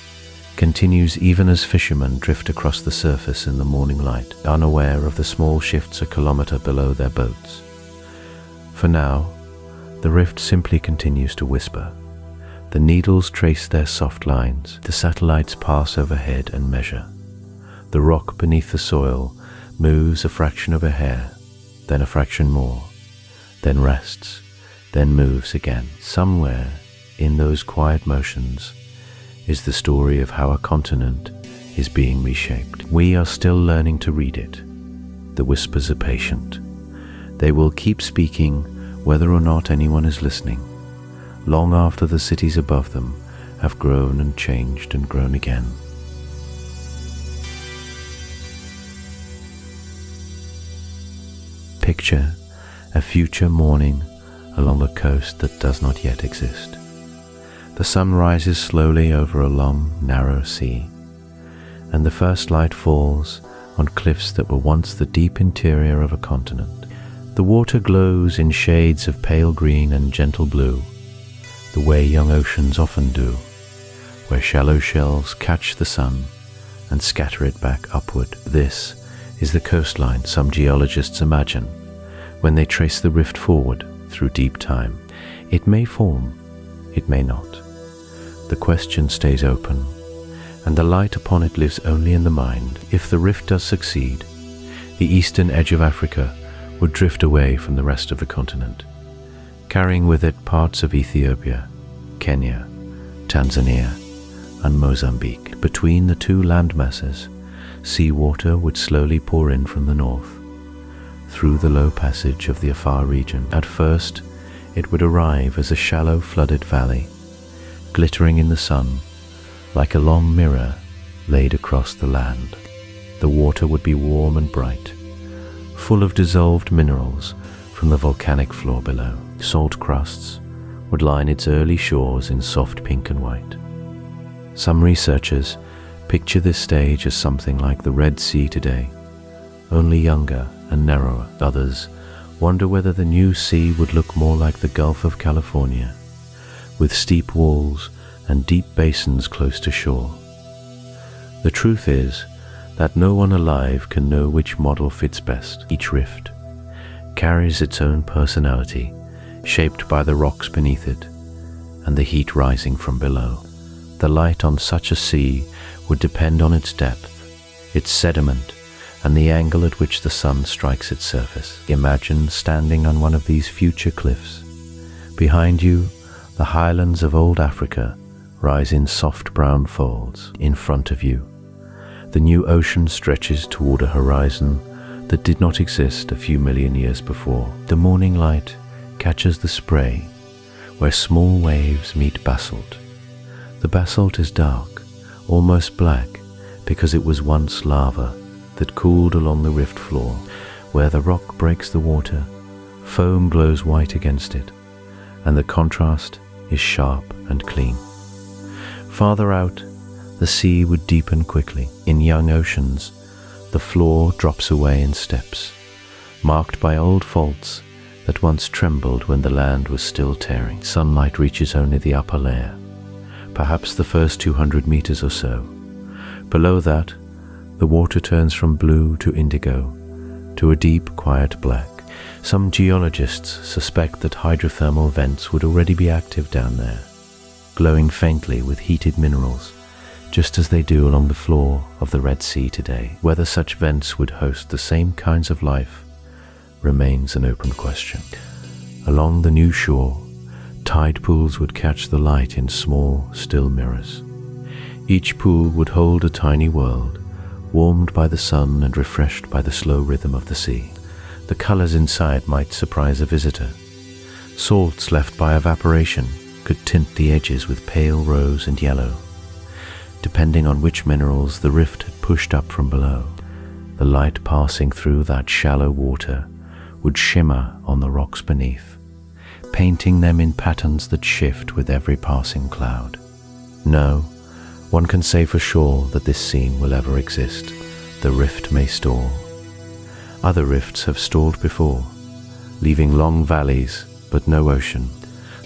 continues even as fishermen drift across the surface in the morning light, unaware of the small shifts a kilometer below their boats. For now, the rift simply continues to whisper. The needles trace their soft lines, the satellites pass overhead and measure. The rock beneath the soil moves a fraction of a hair, then a fraction more, then rests, then moves again. Somewhere in those quiet motions is the story of how a continent is being reshaped. We are still learning to read it. The whispers are patient. They will keep speaking whether or not anyone is listening, long after the cities above them have grown and changed and grown again. Picture a future morning along a coast that does not yet exist. The sun rises slowly over a long, narrow sea, and the first light falls on cliffs that were once the deep interior of a continent. The water glows in shades of pale green and gentle blue, the way young oceans often do, where shallow shells catch the sun and scatter it back upward. This is the coastline some geologists imagine when they trace the rift forward through deep time. It may form, it may not. The question stays open, and the light upon it lives only in the mind. If the rift does succeed, the eastern edge of Africa would drift away from the rest of the continent, carrying with it parts of Ethiopia, Kenya, Tanzania, and Mozambique. Between the two landmasses, seawater would slowly pour in from the north, through the low passage of the Afar region. At first, it would arrive as a shallow flooded valley, glittering in the sun like a long mirror laid across the land. The water would be warm and bright, full of dissolved minerals from the volcanic floor below. Salt crusts would line its early shores in soft pink and white. Some researchers picture this stage as something like the Red Sea today, only younger and narrower. Others wonder whether the new sea would look more like the Gulf of California, with steep walls and deep basins close to shore. The truth is that no one alive can know which model fits best. Each rift carries its own personality, shaped by the rocks beneath it and the heat rising from below. The light on such a sea would depend on its depth, its sediment, and the angle at which the sun strikes its surface. Imagine standing on one of these future cliffs. Behind you, the highlands of old Africa rise in soft brown folds. In front of you, the new ocean stretches toward a horizon that did not exist a few million years before. The morning light catches the spray where small waves meet basalt. The basalt is dark, almost black, because it was once lava that cooled along the rift floor. Where the rock breaks the water, foam glows white against it, and the contrast is sharp and clean. Farther out, the sea would deepen quickly. In young oceans, the floor drops away in steps, marked by old faults that once trembled when the land was still tearing. Sunlight reaches only the upper layer, perhaps the first 200 meters or so. Below that, the water turns from blue to indigo, to a deep, quiet black. Some geologists suspect that hydrothermal vents would already be active down there, glowing faintly with heated minerals, just as they do along the floor of the Red Sea today. Whether such vents would host the same kinds of life remains an open question. Along the new shore, tide pools would catch the light in small, still mirrors. Each pool would hold a tiny world, warmed by the sun and refreshed by the slow rhythm of the sea. The colors inside might surprise a visitor. Salts left by evaporation could tint the edges with pale rose and yellow, depending on which minerals the rift had pushed up from below. The light passing through that shallow water would shimmer on the rocks beneath, painting them in patterns that shift with every passing cloud. No, one can say for sure that this scene will ever exist. The rift may stall. Other rifts have stalled before, leaving long valleys but no ocean.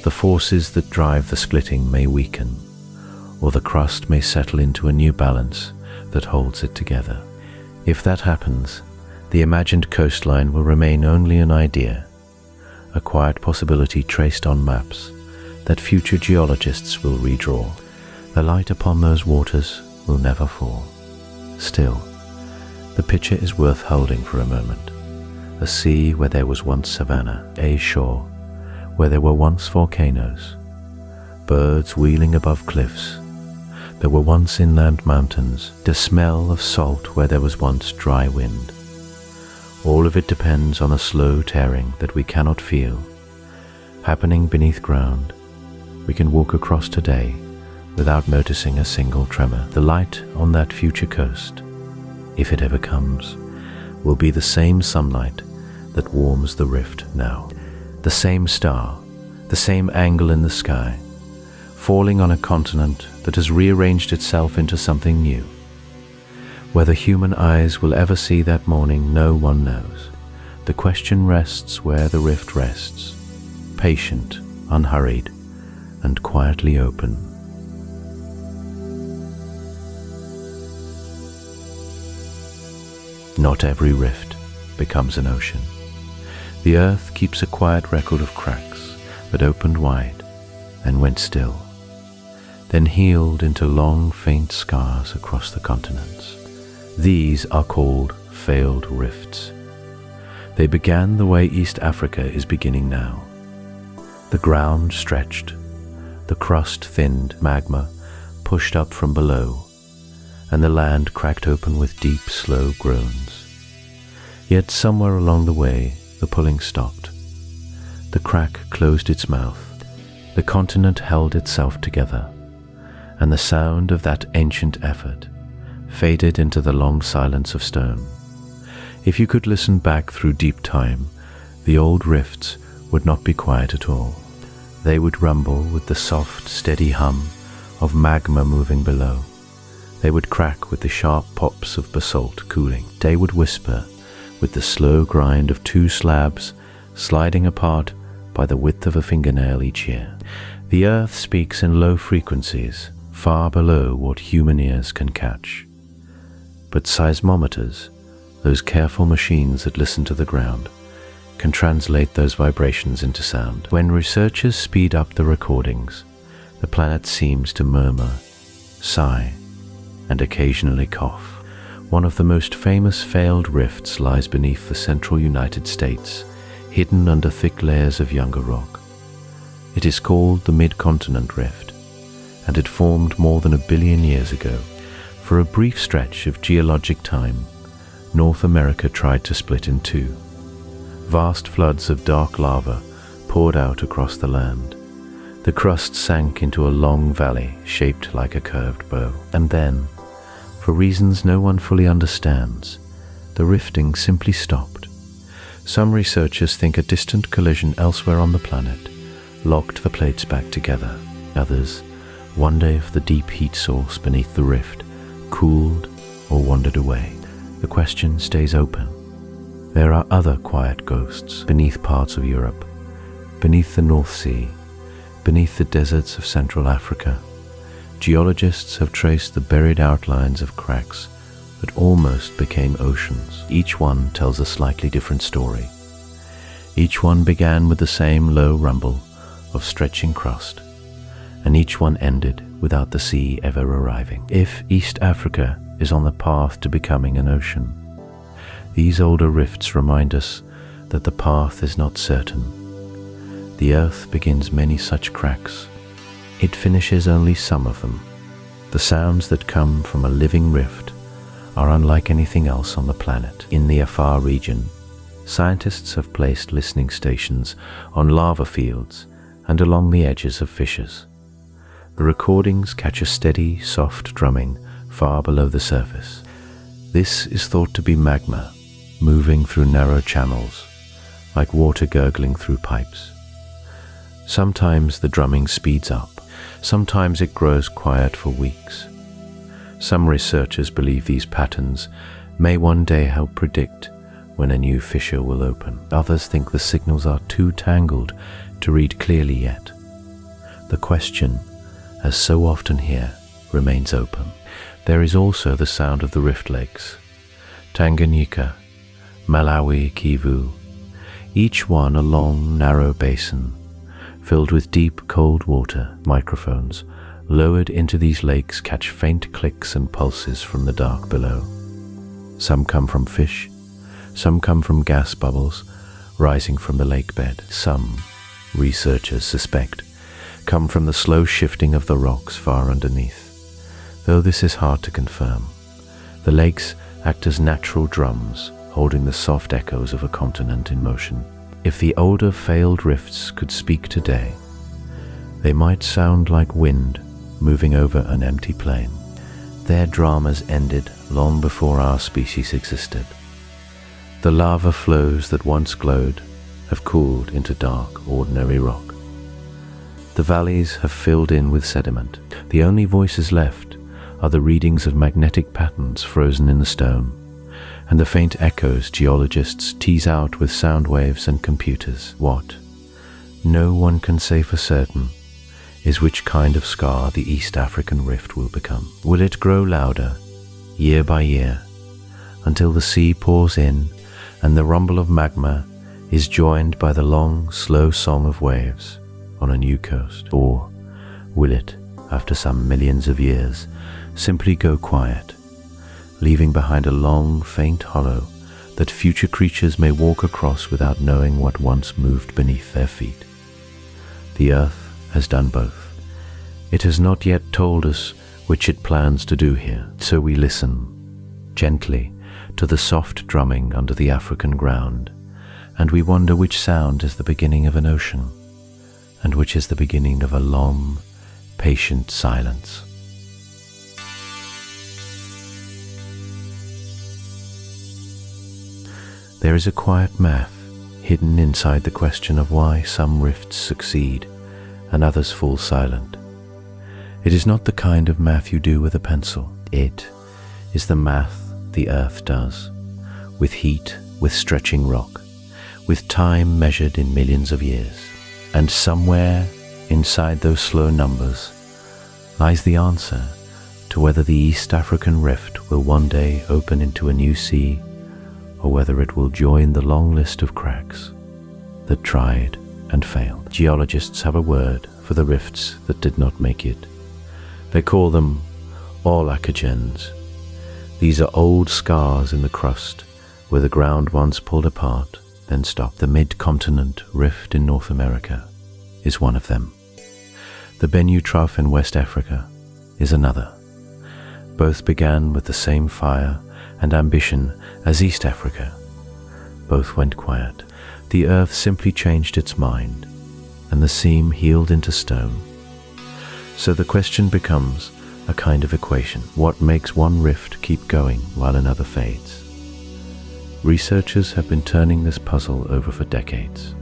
The forces that drive the splitting may weaken, or the crust may settle into a new balance that holds it together. If that happens, the imagined coastline will remain only an idea, a quiet possibility traced on maps that future geologists will redraw. The light upon those waters will never fall. Still, the picture is worth holding for a moment. A sea where there was once savanna, a shore where there were once volcanoes, birds wheeling above cliffs. There were once inland mountains, the smell of salt where there was once dry wind. All of it depends on a slow tearing that we cannot feel, happening beneath ground. We can walk across today without noticing a single tremor. The light on that future coast, if it ever comes, will be the same sunlight that warms the rift now. The same star, the same angle in the sky, falling on a continent that has rearranged itself into something new. Whether human eyes will ever see that morning, no one knows. The question rests where the rift rests, patient, unhurried, and quietly open. Not every rift becomes an ocean. The earth keeps a quiet record of cracks that opened wide and went still, then healed into long, faint scars across the continents. These are called failed rifts. They began the way East Africa is beginning now. The ground stretched, the crust thinned, magma pushed up from below, and the land cracked open with deep, slow groans. Yet somewhere along the way, the pulling stopped. The crack closed its mouth. The continent held itself together, and the sound of that ancient effort faded into the long silence of stone. If you could listen back through deep time, the old rifts would not be quiet at all. They would rumble with the soft, steady hum of magma moving below. They would crack with the sharp pops of basalt cooling. They would whisper with the slow grind of two slabs sliding apart by the width of a fingernail each year. The earth speaks in low frequencies, far below what human ears can catch. But seismometers, those careful machines that listen to the ground, can translate those vibrations into sound. When researchers speed up the recordings, the planet seems to murmur, sigh, and occasionally cough. One of the most famous failed rifts lies beneath the central United States, hidden under thick layers of younger rock. It is called the Mid-Continent Rift, and it formed more than 1 billion years ago. For a brief stretch of geologic time, North America tried to split in two. Vast floods of dark lava poured out across the land. The crust sank into a long valley shaped like a curved bow. And then, for reasons no one fully understands, the rifting simply stopped. Some researchers think a distant collision elsewhere on the planet locked the plates back together. Others wonder if the deep heat source beneath the rift cooled or wandered away. The question stays open. There are other quiet ghosts beneath parts of Europe, beneath the North Sea, beneath the deserts of Central Africa. Geologists have traced the buried outlines of cracks that almost became oceans. Each one tells a slightly different story. Each one began with the same low rumble of stretching crust, and each one ended without the sea ever arriving. If East Africa is on the path to becoming an ocean, these older rifts remind us that the path is not certain. The earth begins many such cracks. It finishes only some of them. The sounds that come from a living rift are unlike anything else on the planet. In the Afar region, scientists have placed listening stations on lava fields and along the edges of fissures. The recordings catch a steady, soft drumming far below the surface. This is thought to be magma moving through narrow channels, like water gurgling through pipes. Sometimes the drumming speeds up, sometimes it grows quiet for weeks. Some researchers believe these patterns may one day help predict when a new fissure will open. Others think the signals are too tangled to read clearly yet. The question, as so often here, remains open. There is also the sound of the rift lakes, Tanganyika, Malawi, Kivu, each one a long, narrow basin filled with deep, cold water. Microphones lowered into these lakes catch faint clicks and pulses from the dark below. Some come from fish, some come from gas bubbles rising from the lake bed. Some, researchers suspect, come from the slow shifting of the rocks far underneath, though this is hard to confirm. The lakes act as natural drums, holding the soft echoes of a continent in motion. If the older failed rifts could speak today, they might sound like wind moving over an empty plain. Their dramas ended long before our species existed. The lava flows that once glowed have cooled into dark, ordinary rock. The valleys have filled in with sediment. The only voices left are the readings of magnetic patterns frozen in the stone, and the faint echoes geologists tease out with sound waves and computers. What no one can say for certain is which kind of scar the East African rift will become. Will it grow louder, year by year, until the sea pours in and the rumble of magma is joined by the long, slow song of waves on a new coast? Or will it, after some millions of years, simply go quiet, leaving behind a long, faint hollow that future creatures may walk across without knowing what once moved beneath their feet? The earth has done both. It has not yet told us which it plans to do here, so we listen, gently, to the soft drumming under the African ground, and we wonder which sound is the beginning of an ocean, and which is the beginning of a long, patient silence. There is a quiet math hidden inside the question of why some rifts succeed and others fall silent. It is not the kind of math you do with a pencil. It is the math the earth does, with heat, with stretching rock, with time measured in millions of years. And somewhere inside those slow numbers lies the answer to whether the East African rift will one day open into a new sea, or whether it will join the long list of cracks that tried and failed. Geologists have a word for the rifts that did not make it. They call them ecology. These are old scars in the crust where the ground once pulled apart, then stopped. The mid-continent rift in North America is one of them. The Doinyo Trough in West Africa is another. Both began with the same fire and ambition as East Africa. Both went quiet. The earth simply changed its mind, and the seam healed into stone. So the question becomes a kind of equation. What makes one rift keep going while another fades? Researchers have been turning this puzzle over for decades,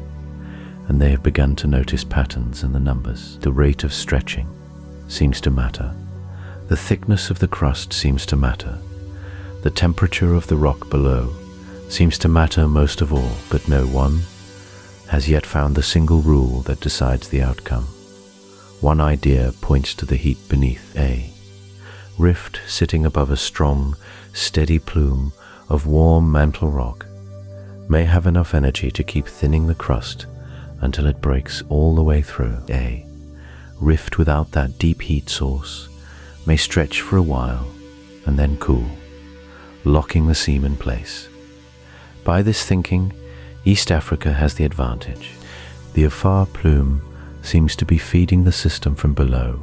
and they have begun to notice patterns in the numbers. The rate of stretching seems to matter. The thickness of the crust seems to matter. The temperature of the rock below seems to matter most of all, but no one has yet found the single rule that decides the outcome. One idea points to the heat beneath. A rift sitting above a strong, steady plume of warm mantle rock may have enough energy to keep thinning the crust until it breaks all the way through. A rift without that deep heat source may stretch for a while and then cool, locking the seam in place. By this thinking, East Africa has the advantage. The Afar plume seems to be feeding the system from below,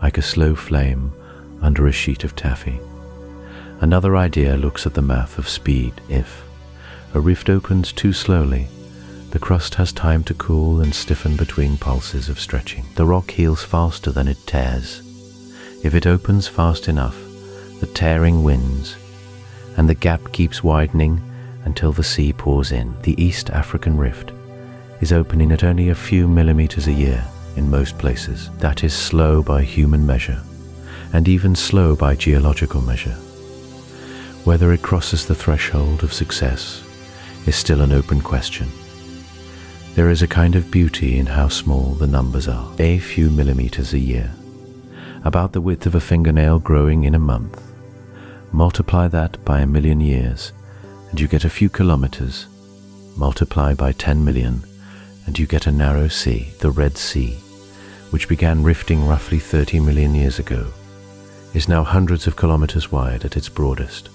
like a slow flame under a sheet of taffy. Another idea looks at the math of speed. If a rift opens too slowly, the crust has time to cool and stiffen between pulses of stretching. The rock heals faster than it tears. If it opens fast enough, the tearing wins, and the gap keeps widening until the sea pours in. The East African rift is opening at only a few millimeters a year in most places. That is slow by human measure, and even slow by geological measure. Whether it crosses the threshold of success is still an open question. There is a kind of beauty in how small the numbers are. A few millimeters a year, about the width of a fingernail growing in a month. Multiply that by 1 million years, and you get a few kilometers. Multiply by 10 million, and you get a narrow sea. The Red Sea, which began rifting roughly 30 million years ago, is now hundreds of kilometers wide at its broadest.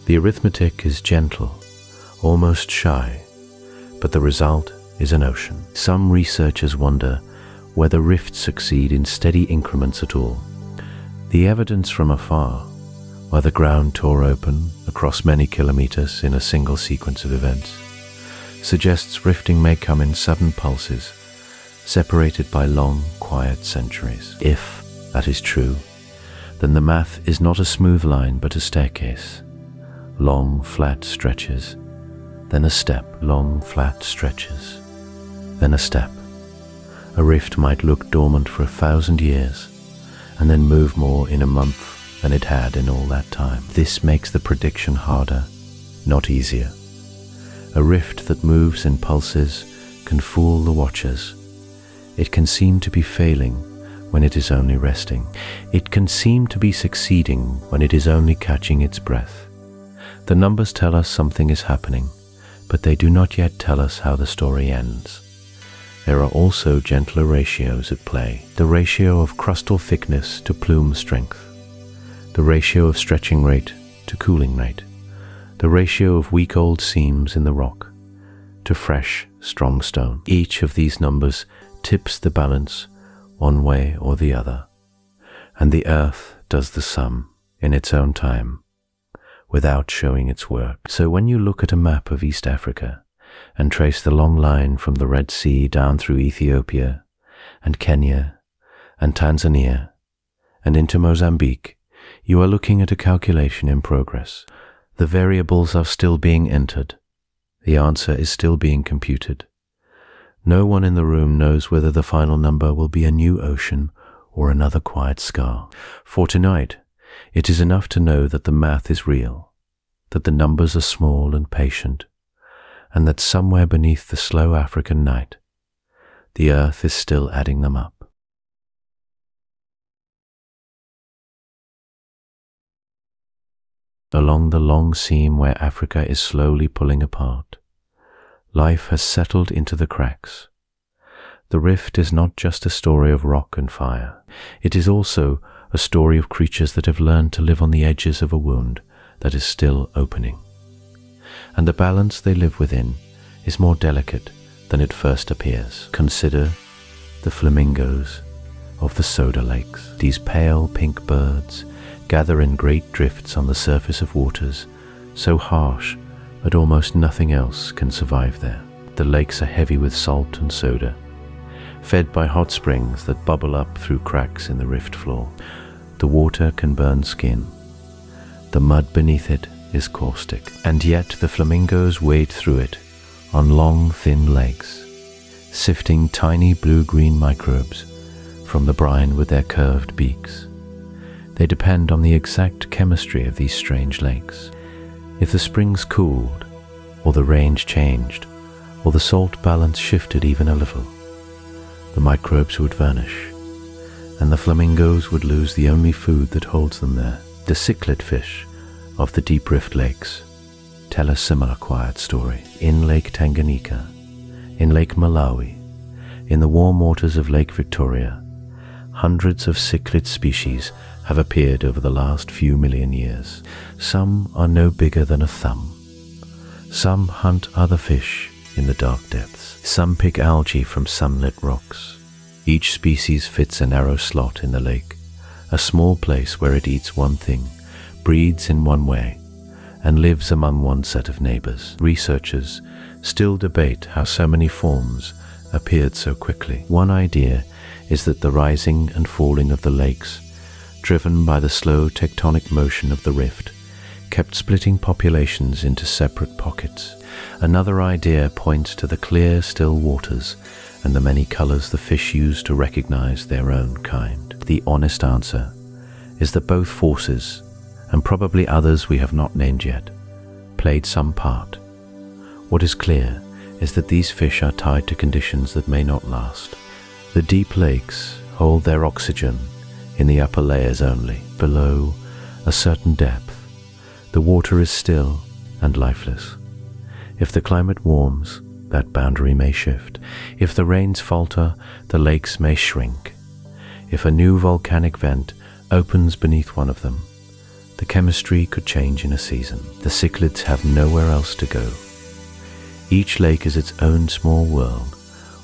The arithmetic is gentle, almost shy, but the result is an ocean. Some researchers wonder whether rifts succeed in steady increments at all. The evidence from Afar, where the ground tore open across many kilometers in a single sequence of events, suggests rifting may come in sudden pulses, separated by long, quiet centuries. If that is true, then the math is not a smooth line but a staircase. Long, flat stretches, then a step. Long, flat stretches, then a step. A rift might look dormant for 1,000 years, and then move more in a month than it had in all that time. This makes the prediction harder, not easier. A rift that moves in pulses can fool the watchers. It can seem to be failing when it is only resting. It can seem to be succeeding when it is only catching its breath. The numbers tell us something is happening, but they do not yet tell us how the story ends. There are also gentler ratios at play. The ratio of crustal thickness to plume strength, the ratio of stretching rate to cooling rate, the ratio of weak old seams in the rock to fresh, strong stone. Each of these numbers tips the balance one way or the other, and the earth does the sum in its own time, without showing its work. So when you look at a map of East Africa and trace the long line from the Red Sea down through Ethiopia and Kenya and Tanzania and into Mozambique, you are looking at a calculation in progress. The variables are still being entered. The answer is still being computed. No one in the room knows whether the final number will be a new ocean or another quiet scar. For tonight, it is enough to know that the math is real, that the numbers are small and patient, and that somewhere beneath the slow African night, the earth is still adding them up. Along the long seam where Africa is slowly pulling apart, life has settled into the cracks. The rift is not just a story of rock and fire. It is also a story of creatures that have learned to live on the edges of a wound that is still opening. And the balance they live within is more delicate than it first appears. Consider the flamingos of the soda lakes. These pale pink birds gather in great drifts on the surface of waters so harsh that almost nothing else can survive there. The lakes are heavy with salt and soda, fed by hot springs that bubble up through cracks in the rift floor. The water can burn skin. The mud beneath it is caustic, and yet the flamingos wade through it on long, thin legs, sifting tiny blue-green microbes from the brine with their curved beaks. They depend on the exact chemistry of these strange lakes. If the springs cooled, or the range changed, or the salt balance shifted even a little, the microbes would vanish, and the flamingos would lose the only food that holds them there. The cichlid fish of the deep rift lakes tell a similar quiet story. In Lake Tanganyika, in Lake Malawi, in the warm waters of Lake Victoria, hundreds of cichlid species have appeared over the last few million years. Some are no bigger than a thumb. Some hunt other fish in the dark depths. Some pick algae from sunlit rocks. Each species fits a narrow slot in the lake, a small place where it eats one thing, breeds in one way, and lives among one set of neighbors. Researchers still debate how so many forms appeared so quickly. One idea is that the rising and falling of the lakes, driven by the slow tectonic motion of the rift, kept splitting populations into separate pockets. Another idea points to the clear, still waters and the many colors the fish use to recognize their own kind. The honest answer is that both forces, and probably others we have not named yet, played some part. What is clear is that these fish are tied to conditions that may not last. The deep lakes hold their oxygen in the upper layers only. Below a certain depth, the water is still and lifeless. If the climate warms, that boundary may shift. If the rains falter, the lakes may shrink. If a new volcanic vent opens beneath one of them, the chemistry could change in a season. The cichlids have nowhere else to go. Each lake is its own small world,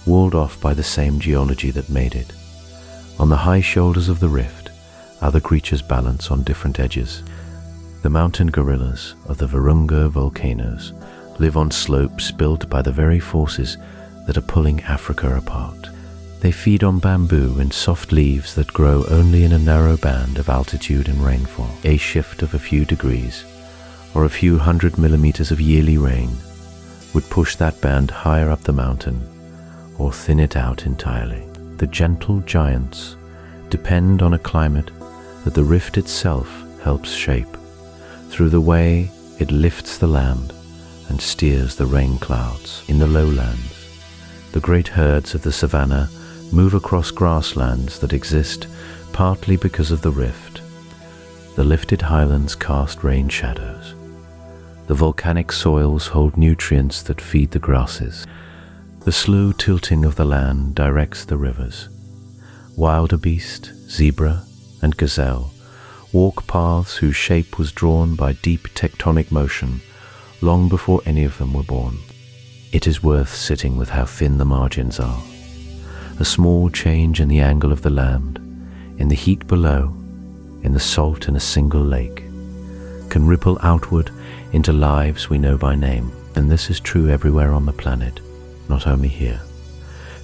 walled off by the same geology that made it. On the high shoulders of the rift, other creatures balance on different edges. The mountain gorillas of the Virunga volcanoes live on slopes built by the very forces that are pulling Africa apart. They feed on bamboo and soft leaves that grow only in a narrow band of altitude and rainfall. A shift of a few degrees, or a few 100 millimeters of yearly rain, would push that band higher up the mountain, or thin it out entirely. The gentle giants depend on a climate that the rift itself helps shape, through the way it lifts the land and steers the rain clouds. In the lowlands, the great herds of the savanna move across grasslands that exist partly because of the rift. The lifted highlands cast rain shadows. The volcanic soils hold nutrients that feed the grasses. The slow tilting of the land directs the rivers. Wildebeest, zebra, and gazelle walk paths whose shape was drawn by deep tectonic motion long before any of them were born. It is worth sitting with how thin the margins are. A small change in the angle of the land, in the heat below, in the salt in a single lake, can ripple outward into lives we know by name. And this is true everywhere on the planet, not only here.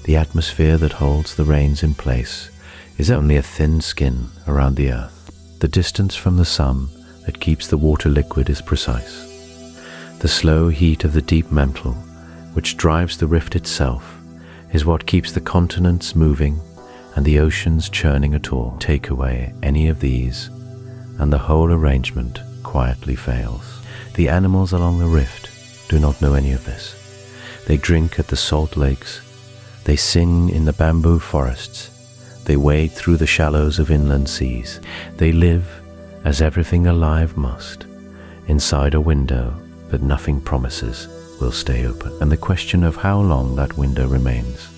The atmosphere that holds the rains in place is only a thin skin around the earth. The distance from the sun that keeps the water liquid is precise. The slow heat of the deep mantle, which drives the rift itself, is what keeps the continents moving and the oceans churning at all. Take away any of these, and the whole arrangement quietly fails. The animals along the rift do not know any of this. They drink at the salt lakes, they sing in the bamboo forests, they wade through the shallows of inland seas. They live, as everything alive must, inside a window that nothing promises will stay open. And the question of how long that window remains,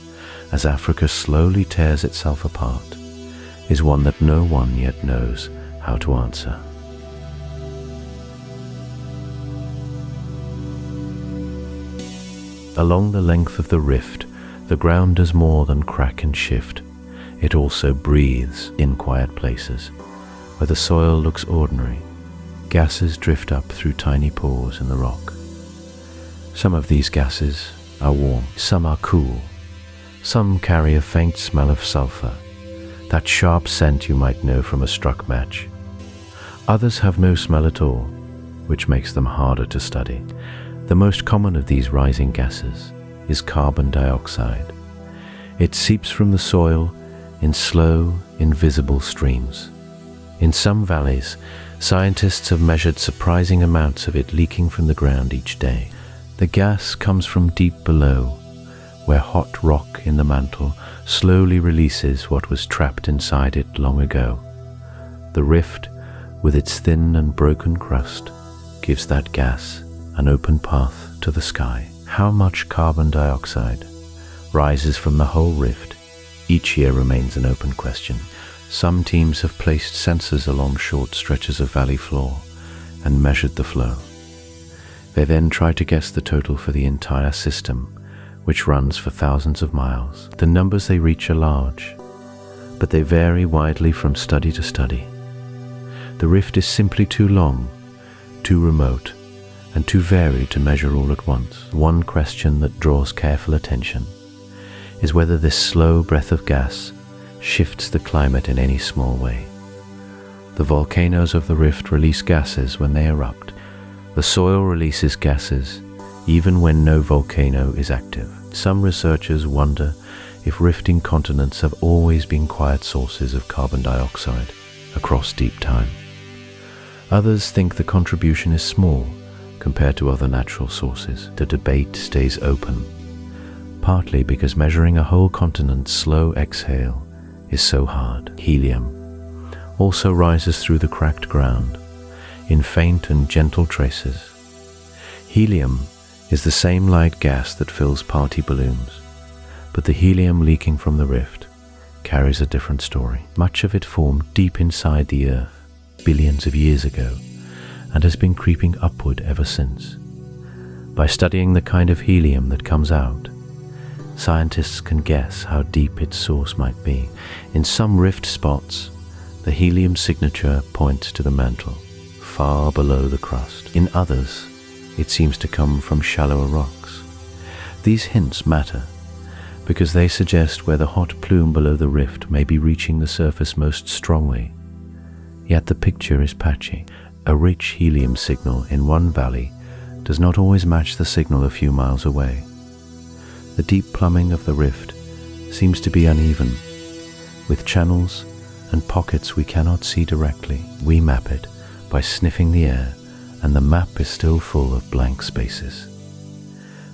as Africa slowly tears itself apart, is one that no one yet knows how to answer. Along the length of the rift, the ground does more than crack and shift. It also breathes in quiet places, where the soil looks ordinary. Gases drift up through tiny pores in the rock. Some of these gases are warm, some are cool. Some carry a faint smell of sulfur, that sharp scent you might know from a struck match. Others have no smell at all, which makes them harder to study. The most common of these rising gases is carbon dioxide. It seeps from the soil in slow, invisible streams. In some valleys, scientists have measured surprising amounts of it leaking from the ground each day. The gas comes from deep below, where hot rock in the mantle slowly releases what was trapped inside it long ago. The rift, with its thin and broken crust, gives that gas an open path to the sky. How much carbon dioxide rises from the whole rift each year remains an open question. Some teams have placed sensors along short stretches of valley floor and measured the flow. They then try to guess the total for the entire system, which runs for thousands of miles. The numbers they reach are large, but they vary widely from study to study. The rift is simply too long, too remote, and too varied to measure all at once. One question that draws careful attention is whether this slow breath of gas shifts the climate in any small way. The volcanoes of the rift release gases when they erupt. The soil releases gases even when no volcano is active. Some researchers wonder if rifting continents have always been quiet sources of carbon dioxide across deep time. Others think the contribution is small compared to other natural sources. The debate stays open, partly because measuring a whole continent's slow exhale is so hard. Helium also rises through the cracked ground in faint and gentle traces. Helium is the same light gas that fills party balloons, but the helium leaking from the rift carries a different story. Much of it formed deep inside the earth billions of years ago and has been creeping upward ever since. By studying the kind of helium that comes out, scientists can guess how deep its source might be. In some rift spots, the helium signature points to the mantle, far below the crust. In others, it seems to come from shallower rocks. These hints matter because they suggest where the hot plume below the rift may be reaching the surface most strongly. Yet the picture is patchy. A rich helium signal in one valley does not always match the signal a few miles away. The deep plumbing of the rift seems to be uneven, with channels and pockets we cannot see directly. We map it by sniffing the air, and the map is still full of blank spaces.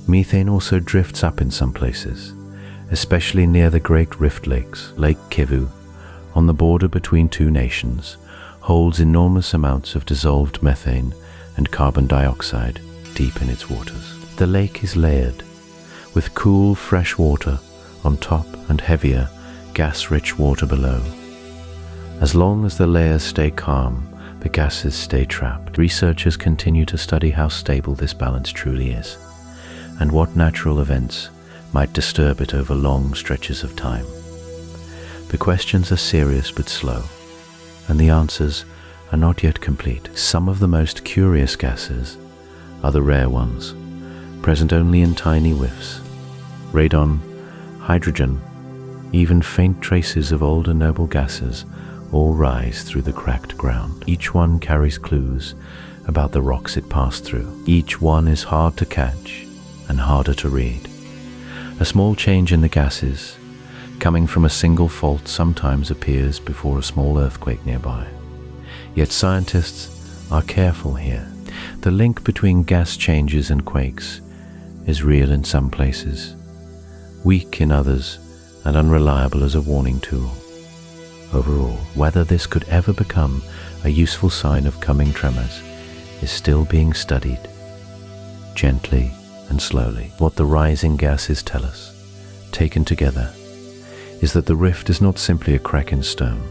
Methane also drifts up in some places, especially near the great rift lakes. Lake Kivu, on the border between two nations, holds enormous amounts of dissolved methane and carbon dioxide deep in its waters. The lake is layered, with cool, fresh water on top and heavier, gas-rich water below. As long as the layers stay calm, the gases stay trapped. Researchers continue to study how stable this balance truly is, and what natural events might disturb it over long stretches of time. The questions are serious but slow, and the answers are not yet complete. Some of the most curious gases are the rare ones, present only in tiny whiffs. Radon, hydrogen, even faint traces of older noble gases all rise through the cracked ground. Each one carries clues about the rocks it passed through. Each one is hard to catch and harder to read. A small change in the gases, coming from a single fault, sometimes appears before a small earthquake nearby. Yet scientists are careful here. The link between gas changes and quakes is real in some places, weak in others, and unreliable as a warning tool. Overall, whether this could ever become a useful sign of coming tremors is still being studied, gently and slowly. What the rising gases tell us, taken together, is that the rift is not simply a crack in stone.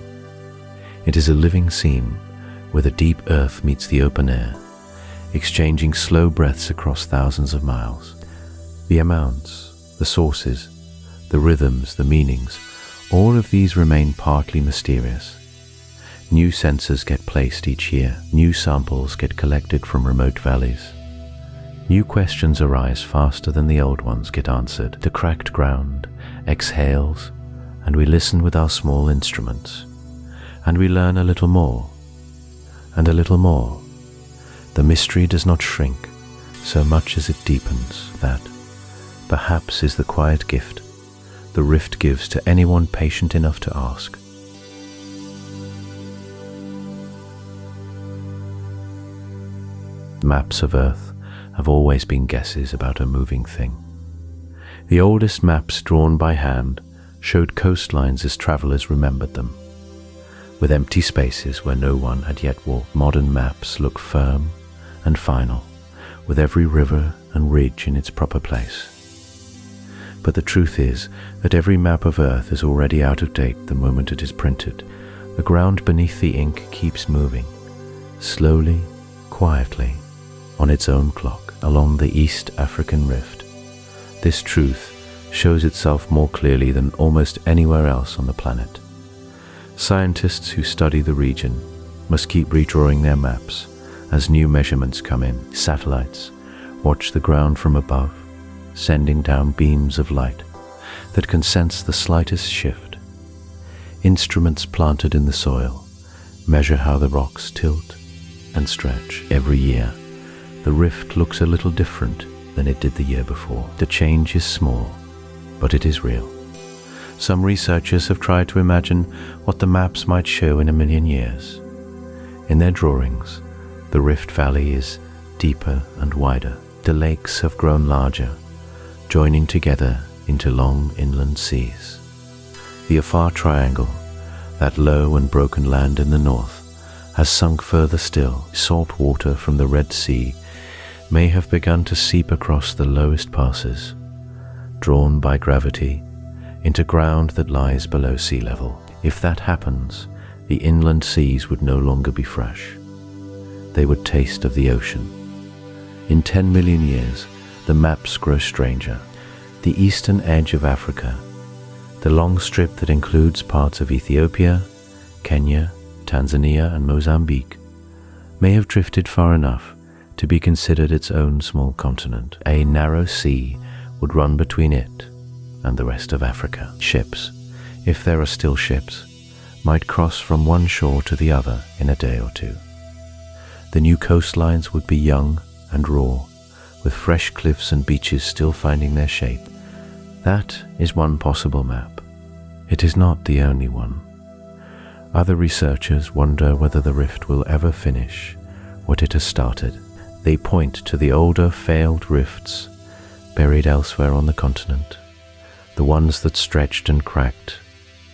It is a living seam where the deep earth meets the open air, exchanging slow breaths across thousands of miles. The amounts, the sources, the rhythms, the meanings, all of these remain partly mysterious. New sensors get placed each year. New samples get collected from remote valleys. New questions arise faster than the old ones get answered. The cracked ground exhales, and we listen with our small instruments. And we learn a little more, and a little more. The mystery does not shrink so much as it deepens. That, perhaps, is the quiet gift the rift gives to anyone patient enough to ask. Maps of Earth have always been guesses about a moving thing. The oldest maps drawn by hand showed coastlines as travelers remembered them, with empty spaces where no one had yet walked. Modern maps look firm and final, with every river and ridge in its proper place. But the truth is that every map of Earth is already out of date the moment it is printed. The ground beneath the ink keeps moving, slowly, quietly, on its own clock, along the East African Rift. This truth shows itself more clearly than almost anywhere else on the planet. Scientists who study the region must keep redrawing their maps as new measurements come in. Satellites watch the ground from above, sending down beams of light that can sense the slightest shift. Instruments planted in the soil measure how the rocks tilt and stretch. Every year, the rift looks a little different than it did the year before. The change is small, but it is real. Some researchers have tried to imagine what the maps might show in 1,000,000 years. In their drawings, the Rift Valley is deeper and wider. The lakes have grown larger, joining together into long inland seas. The Afar Triangle, that low and broken land in the north, has sunk further still. Salt water from the Red Sea may have begun to seep across the lowest passes, drawn by gravity into ground that lies below sea level. If that happens, the inland seas would no longer be fresh. They would taste of the ocean. In 10 million years, the maps grow stranger. The eastern edge of Africa, the long strip that includes parts of Ethiopia, Kenya, Tanzania, and Mozambique, may have drifted far enough to be considered its own small continent. A narrow sea would run between it and the rest of Africa. Ships, if there are still ships, might cross from one shore to the other in a day or two. The new coastlines would be young and raw, with fresh cliffs and beaches still finding their shape. That is one possible map. It is not the only one. Other researchers wonder whether the rift will ever finish what it has started. They point to the older failed rifts buried elsewhere on the continent, the ones that stretched and cracked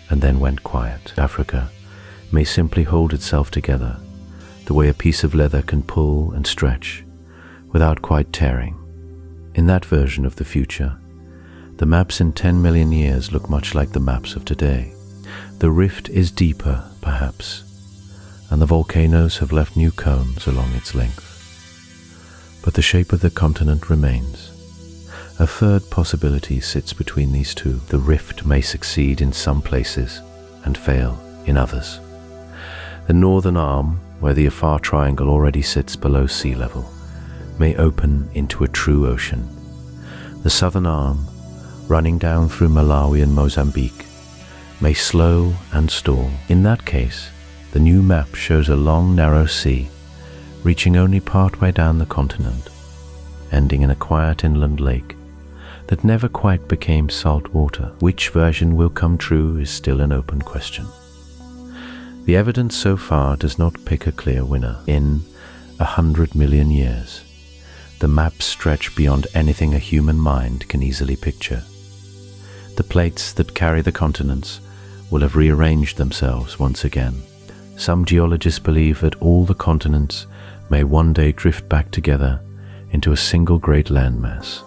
and then went quiet. Africa may simply hold itself together the way a piece of leather can pull and stretch without quite tearing. In that version of the future, the maps in 10 million years look much like the maps of today. The rift is deeper, perhaps, and the volcanoes have left new cones along its length. But the shape of the continent remains. A third possibility sits between these two. The rift may succeed in some places and fail in others. The northern arm where the Afar Triangle already sits below sea level, may open into a true ocean. The southern arm, running down through Malawi and Mozambique, may slow and stall. In that case, the new map shows a long, narrow sea, reaching only partway down the continent, ending in a quiet inland lake that never quite became salt water. Which version will come true is still an open question. The evidence so far does not pick a clear winner. In 100 million years, the maps stretch beyond anything a human mind can easily picture. The plates that carry the continents will have rearranged themselves once again. Some geologists believe that all the continents may one day drift back together into a single great landmass,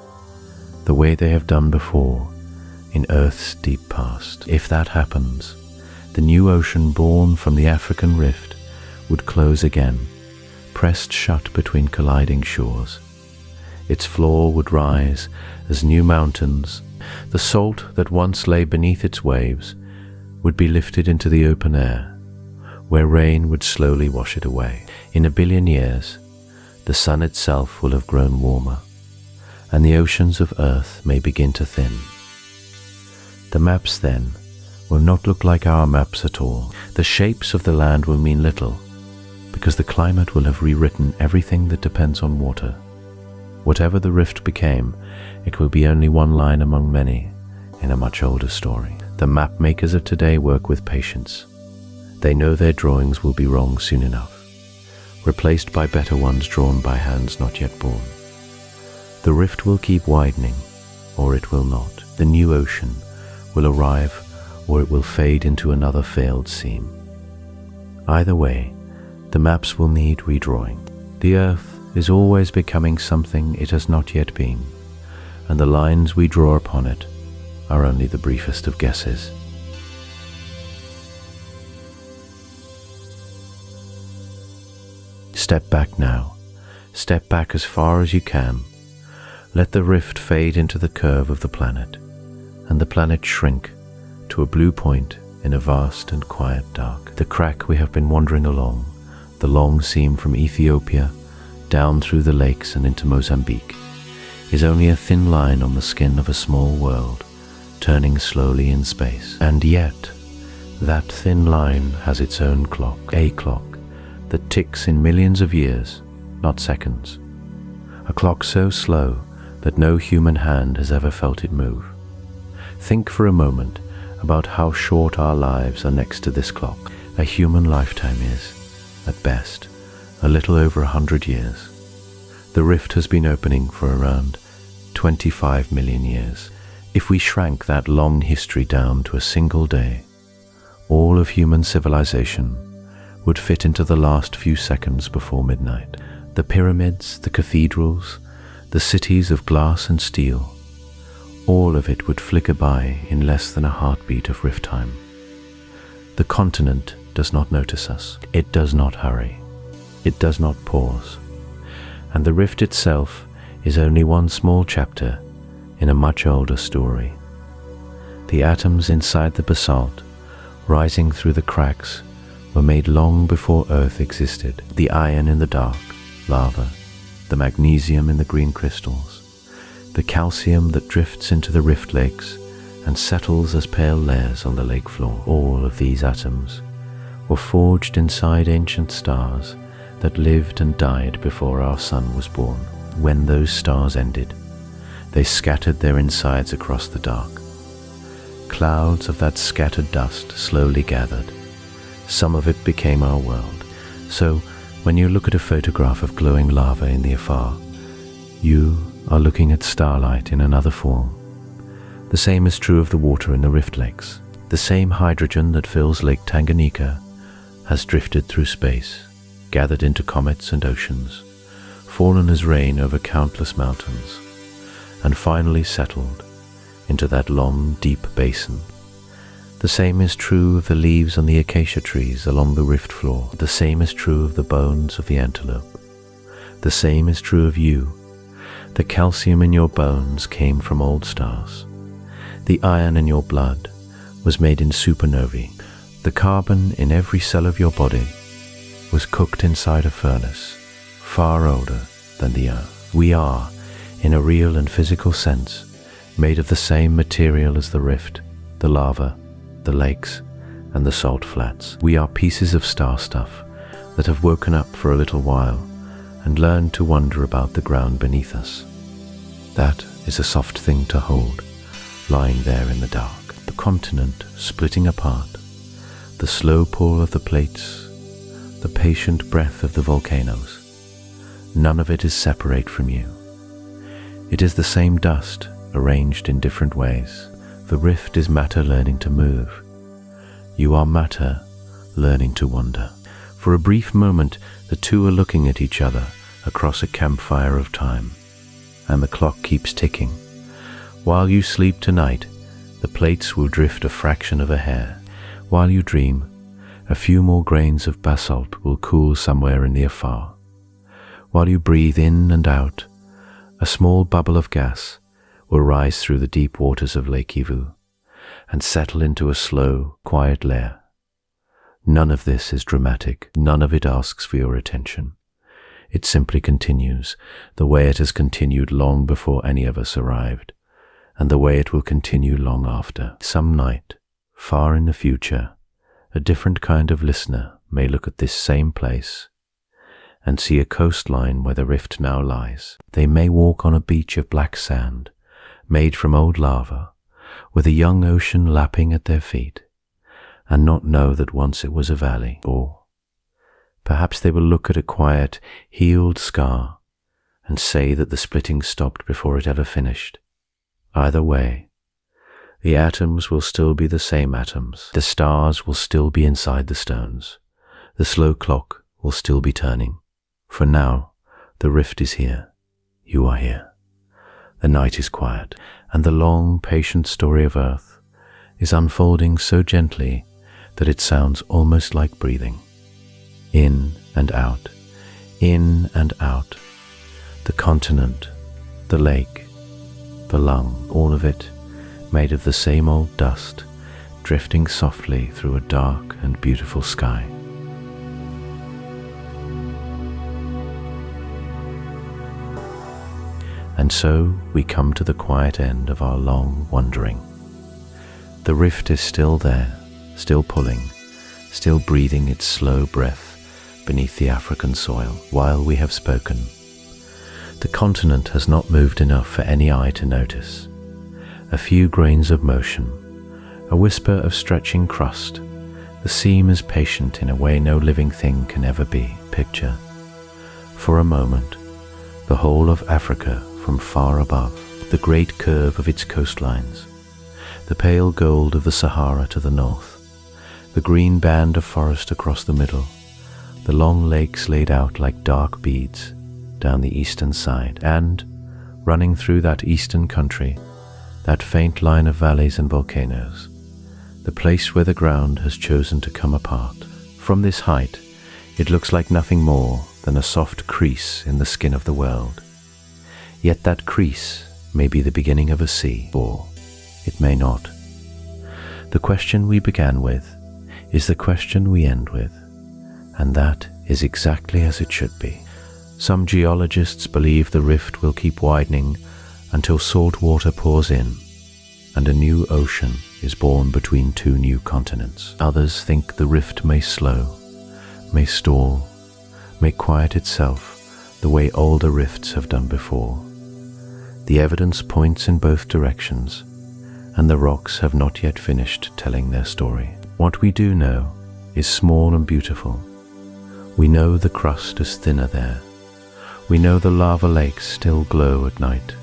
the way they have done before in Earth's deep past. If that happens, the new ocean born from the African rift would close again, pressed shut between colliding shores. Its floor would rise as new mountains. The salt that once lay beneath its waves would be lifted into the open air, where rain would slowly wash it away. In 1 billion years, the sun itself will have grown warmer, and the oceans of Earth may begin to thin. The maps then will not look like our maps at all. The shapes of the land will mean little, because the climate will have rewritten everything that depends on water. Whatever the rift became, it will be only one line among many in a much older story. The map makers of today work with patience. They know their drawings will be wrong soon enough, replaced by better ones drawn by hands not yet born. The rift will keep widening, or it will not. The new ocean will arrive, or it will fade into another failed seam. Either way, the maps will need redrawing. The Earth is always becoming something it has not yet been, and the lines we draw upon it are only the briefest of guesses. Step back now. Step back as far as you can. Let the rift fade into the curve of the planet, and the planet shrink to a blue point in a vast and quiet dark. The crack we have been wandering along, the long seam from Ethiopia down through the lakes and into Mozambique, is only a thin line on the skin of a small world, turning slowly in space. And yet, that thin line has its own clock, a clock that ticks in millions of years, not seconds. A clock so slow that no human hand has ever felt it move. Think for a moment about how short our lives are next to this clock. A human lifetime is, at best, a little over 100 years. The rift has been opening for around 25 million years. If we shrank that long history down to a single day, all of human civilization would fit into the last few seconds before midnight. The pyramids, the cathedrals, the cities of glass and steel, all of it would flicker by in less than a heartbeat of rift time. The continent does not notice us. It does not hurry. It does not pause. And the rift itself is only one small chapter in a much older story. The atoms inside the basalt, rising through the cracks, were made long before Earth existed. The iron in the dark, lava, the magnesium in the green crystals, the calcium that drifts into the rift lakes and settles as pale layers on the lake floor. All of these atoms were forged inside ancient stars that lived and died before our sun was born. When those stars ended, they scattered their insides across the dark. Clouds of that scattered dust slowly gathered. Some of it became our world. So, when you look at a photograph of glowing lava in the Afar, you are looking at starlight in another form. The same is true of the water in the rift lakes. The same hydrogen that fills Lake Tanganyika has drifted through space, gathered into comets and oceans, fallen as rain over countless mountains, and finally settled into that long, deep basin. The same is true of the leaves on the acacia trees along the rift floor. The same is true of the bones of the antelope. The same is true of you. The calcium in your bones came from old stars. The iron in your blood was made in supernovae. The carbon in every cell of your body was cooked inside a furnace, far older than the Earth. We are, in a real and physical sense, made of the same material as the rift, the lava, the lakes, and the salt flats. We are pieces of star stuff that have woken up for a little while and learned to wonder about the ground beneath us. That is a soft thing to hold, lying there in the dark. The continent splitting apart, the slow pull of the plates, the patient breath of the volcanoes. None of it is separate from you. It is the same dust, arranged in different ways. The rift is matter learning to move. You are matter learning to wander. For a brief moment, the two are looking at each other across a campfire of time, and the clock keeps ticking. While you sleep tonight, the plates will drift a fraction of a hair. While you dream, a few more grains of basalt will cool somewhere in the Afar. While you breathe in and out, a small bubble of gas will rise through the deep waters of Lake Kivu and settle into a slow, quiet layer. None of this is dramatic. None of it asks for your attention. It simply continues the way it has continued long before any of us arrived, and the way it will continue long after. Some night, far in the future, a different kind of listener may look at this same place and see a coastline where the rift now lies. They may walk on a beach of black sand, made from old lava, with a young ocean lapping at their feet, and not know that once it was a valley. Or perhaps they will look at a quiet, healed scar and say that the splitting stopped before it ever finished. Either way, the atoms will still be the same atoms. The stars will still be inside the stones. The slow clock will still be turning. For now, the rift is here. You are here. The night is quiet, and the long, patient story of Earth is unfolding so gently that it sounds almost like breathing. In and out, in and out. The continent, the lake, the lung, all of it made of the same old dust, drifting softly through a dark and beautiful sky. And so we come to the quiet end of our long wandering. The rift is still there, still pulling, still breathing its slow breath beneath the African soil while we have spoken. The continent has not moved enough for any eye to notice. A few grains of motion, a whisper of stretching crust. The seam is patient in a way no living thing can ever be. Picture, for a moment, the whole of Africa from far above, the great curve of its coastlines, the pale gold of the Sahara to the north, the green band of forest across the middle, the long lakes laid out like dark beads down the eastern side, and, running through that eastern country, that faint line of valleys and volcanoes, the place where the ground has chosen to come apart. From this height, it looks like nothing more than a soft crease in the skin of the world. Yet that crease may be the beginning of a sea, or it may not. The question we began with is the question we end with, and that is exactly as it should be. Some geologists believe the rift will keep widening until salt water pours in and a new ocean is born between two new continents. Others think the rift may slow, may stall, may quiet itself the way older rifts have done before. The evidence points in both directions, and the rocks have not yet finished telling their story. What we do know is small and beautiful. We know the crust is thinner there. We know the lava lakes still glow at night.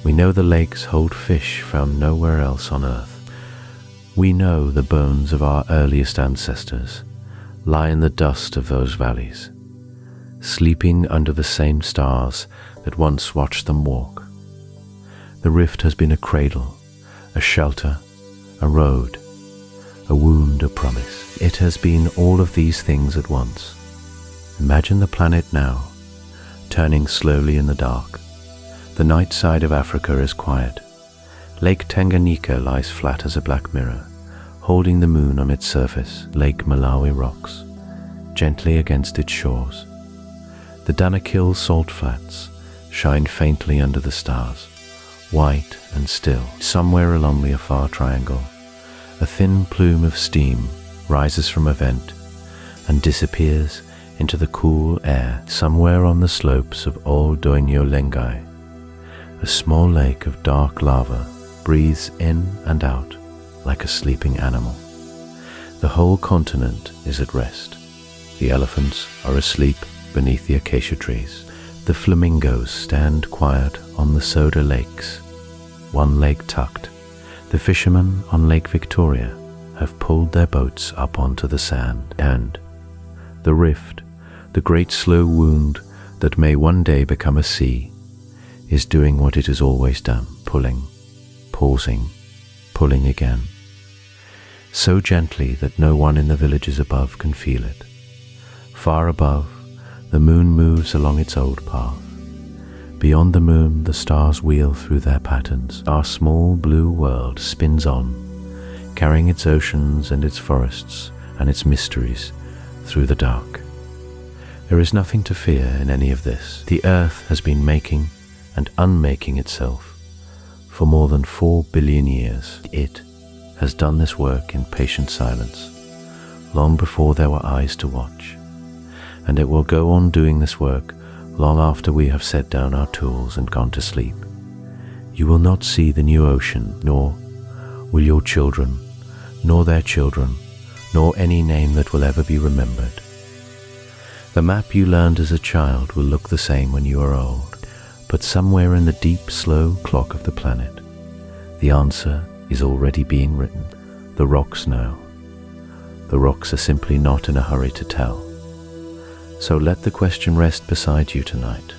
We know the lakes hold fish found nowhere else on Earth. We know the bones of our earliest ancestors lie in the dust of those valleys, sleeping under the same stars that once watched them walk. The rift has been a cradle, a shelter, a road, a wound, a promise. It has been all of these things at once. Imagine the planet now, turning slowly in the dark. The night side of Africa is quiet. Lake Tanganyika lies flat as a black mirror, holding the moon on its surface. Lake Malawi rocks, gently against its shores. The Danakil salt flats shine faintly under the stars, white and still. Somewhere along the Afar triangle, a thin plume of steam rises from a vent and disappears into the cool air. Somewhere on the slopes of old Doinyo Lengai, a small lake of dark lava breathes in and out like a sleeping animal. The whole continent is at rest. The elephants are asleep beneath the acacia trees. The flamingos stand quiet on the soda lakes, one leg tucked. The fishermen on Lake Victoria have pulled their boats up onto the sand, and the rift, the great slow wound that may one day become a sea, is doing what it has always done, pulling, pausing, pulling again, so gently that no one in the villages above can feel it. Far above, the moon moves along its old path. Beyond the moon, the stars wheel through their patterns. Our small blue world spins on, carrying its oceans and its forests and its mysteries through the dark. There is nothing to fear in any of this. The earth has been making and unmaking itself for more than 4 billion years. It has done this work in patient silence, long before there were eyes to watch. And it will go on doing this work long after we have set down our tools and gone to sleep. You will not see the new ocean, nor will your children, nor their children, nor any name that will ever be remembered. The map you learned as a child will look the same when you are old, but somewhere in the deep, slow clock of the planet, the answer is already being written. The rocks know. The rocks are simply not in a hurry to tell. So let the question rest beside you tonight.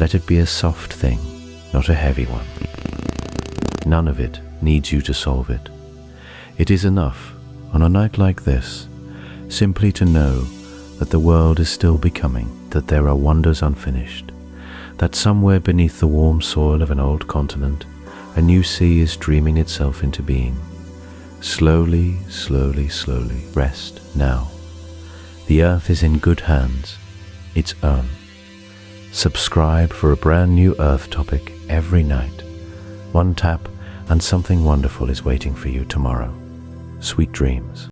Let it be a soft thing, not a heavy one. None of it needs you to solve it. It is enough, on a night like this, simply to know that the world is still becoming, that there are wonders unfinished, that somewhere beneath the warm soil of an old continent, a new sea is dreaming itself into being. Slowly, slowly, slowly, rest now. The earth is in good hands, its own. Subscribe for a brand new earth topic every night. One tap and something wonderful is waiting for you tomorrow. Sweet dreams.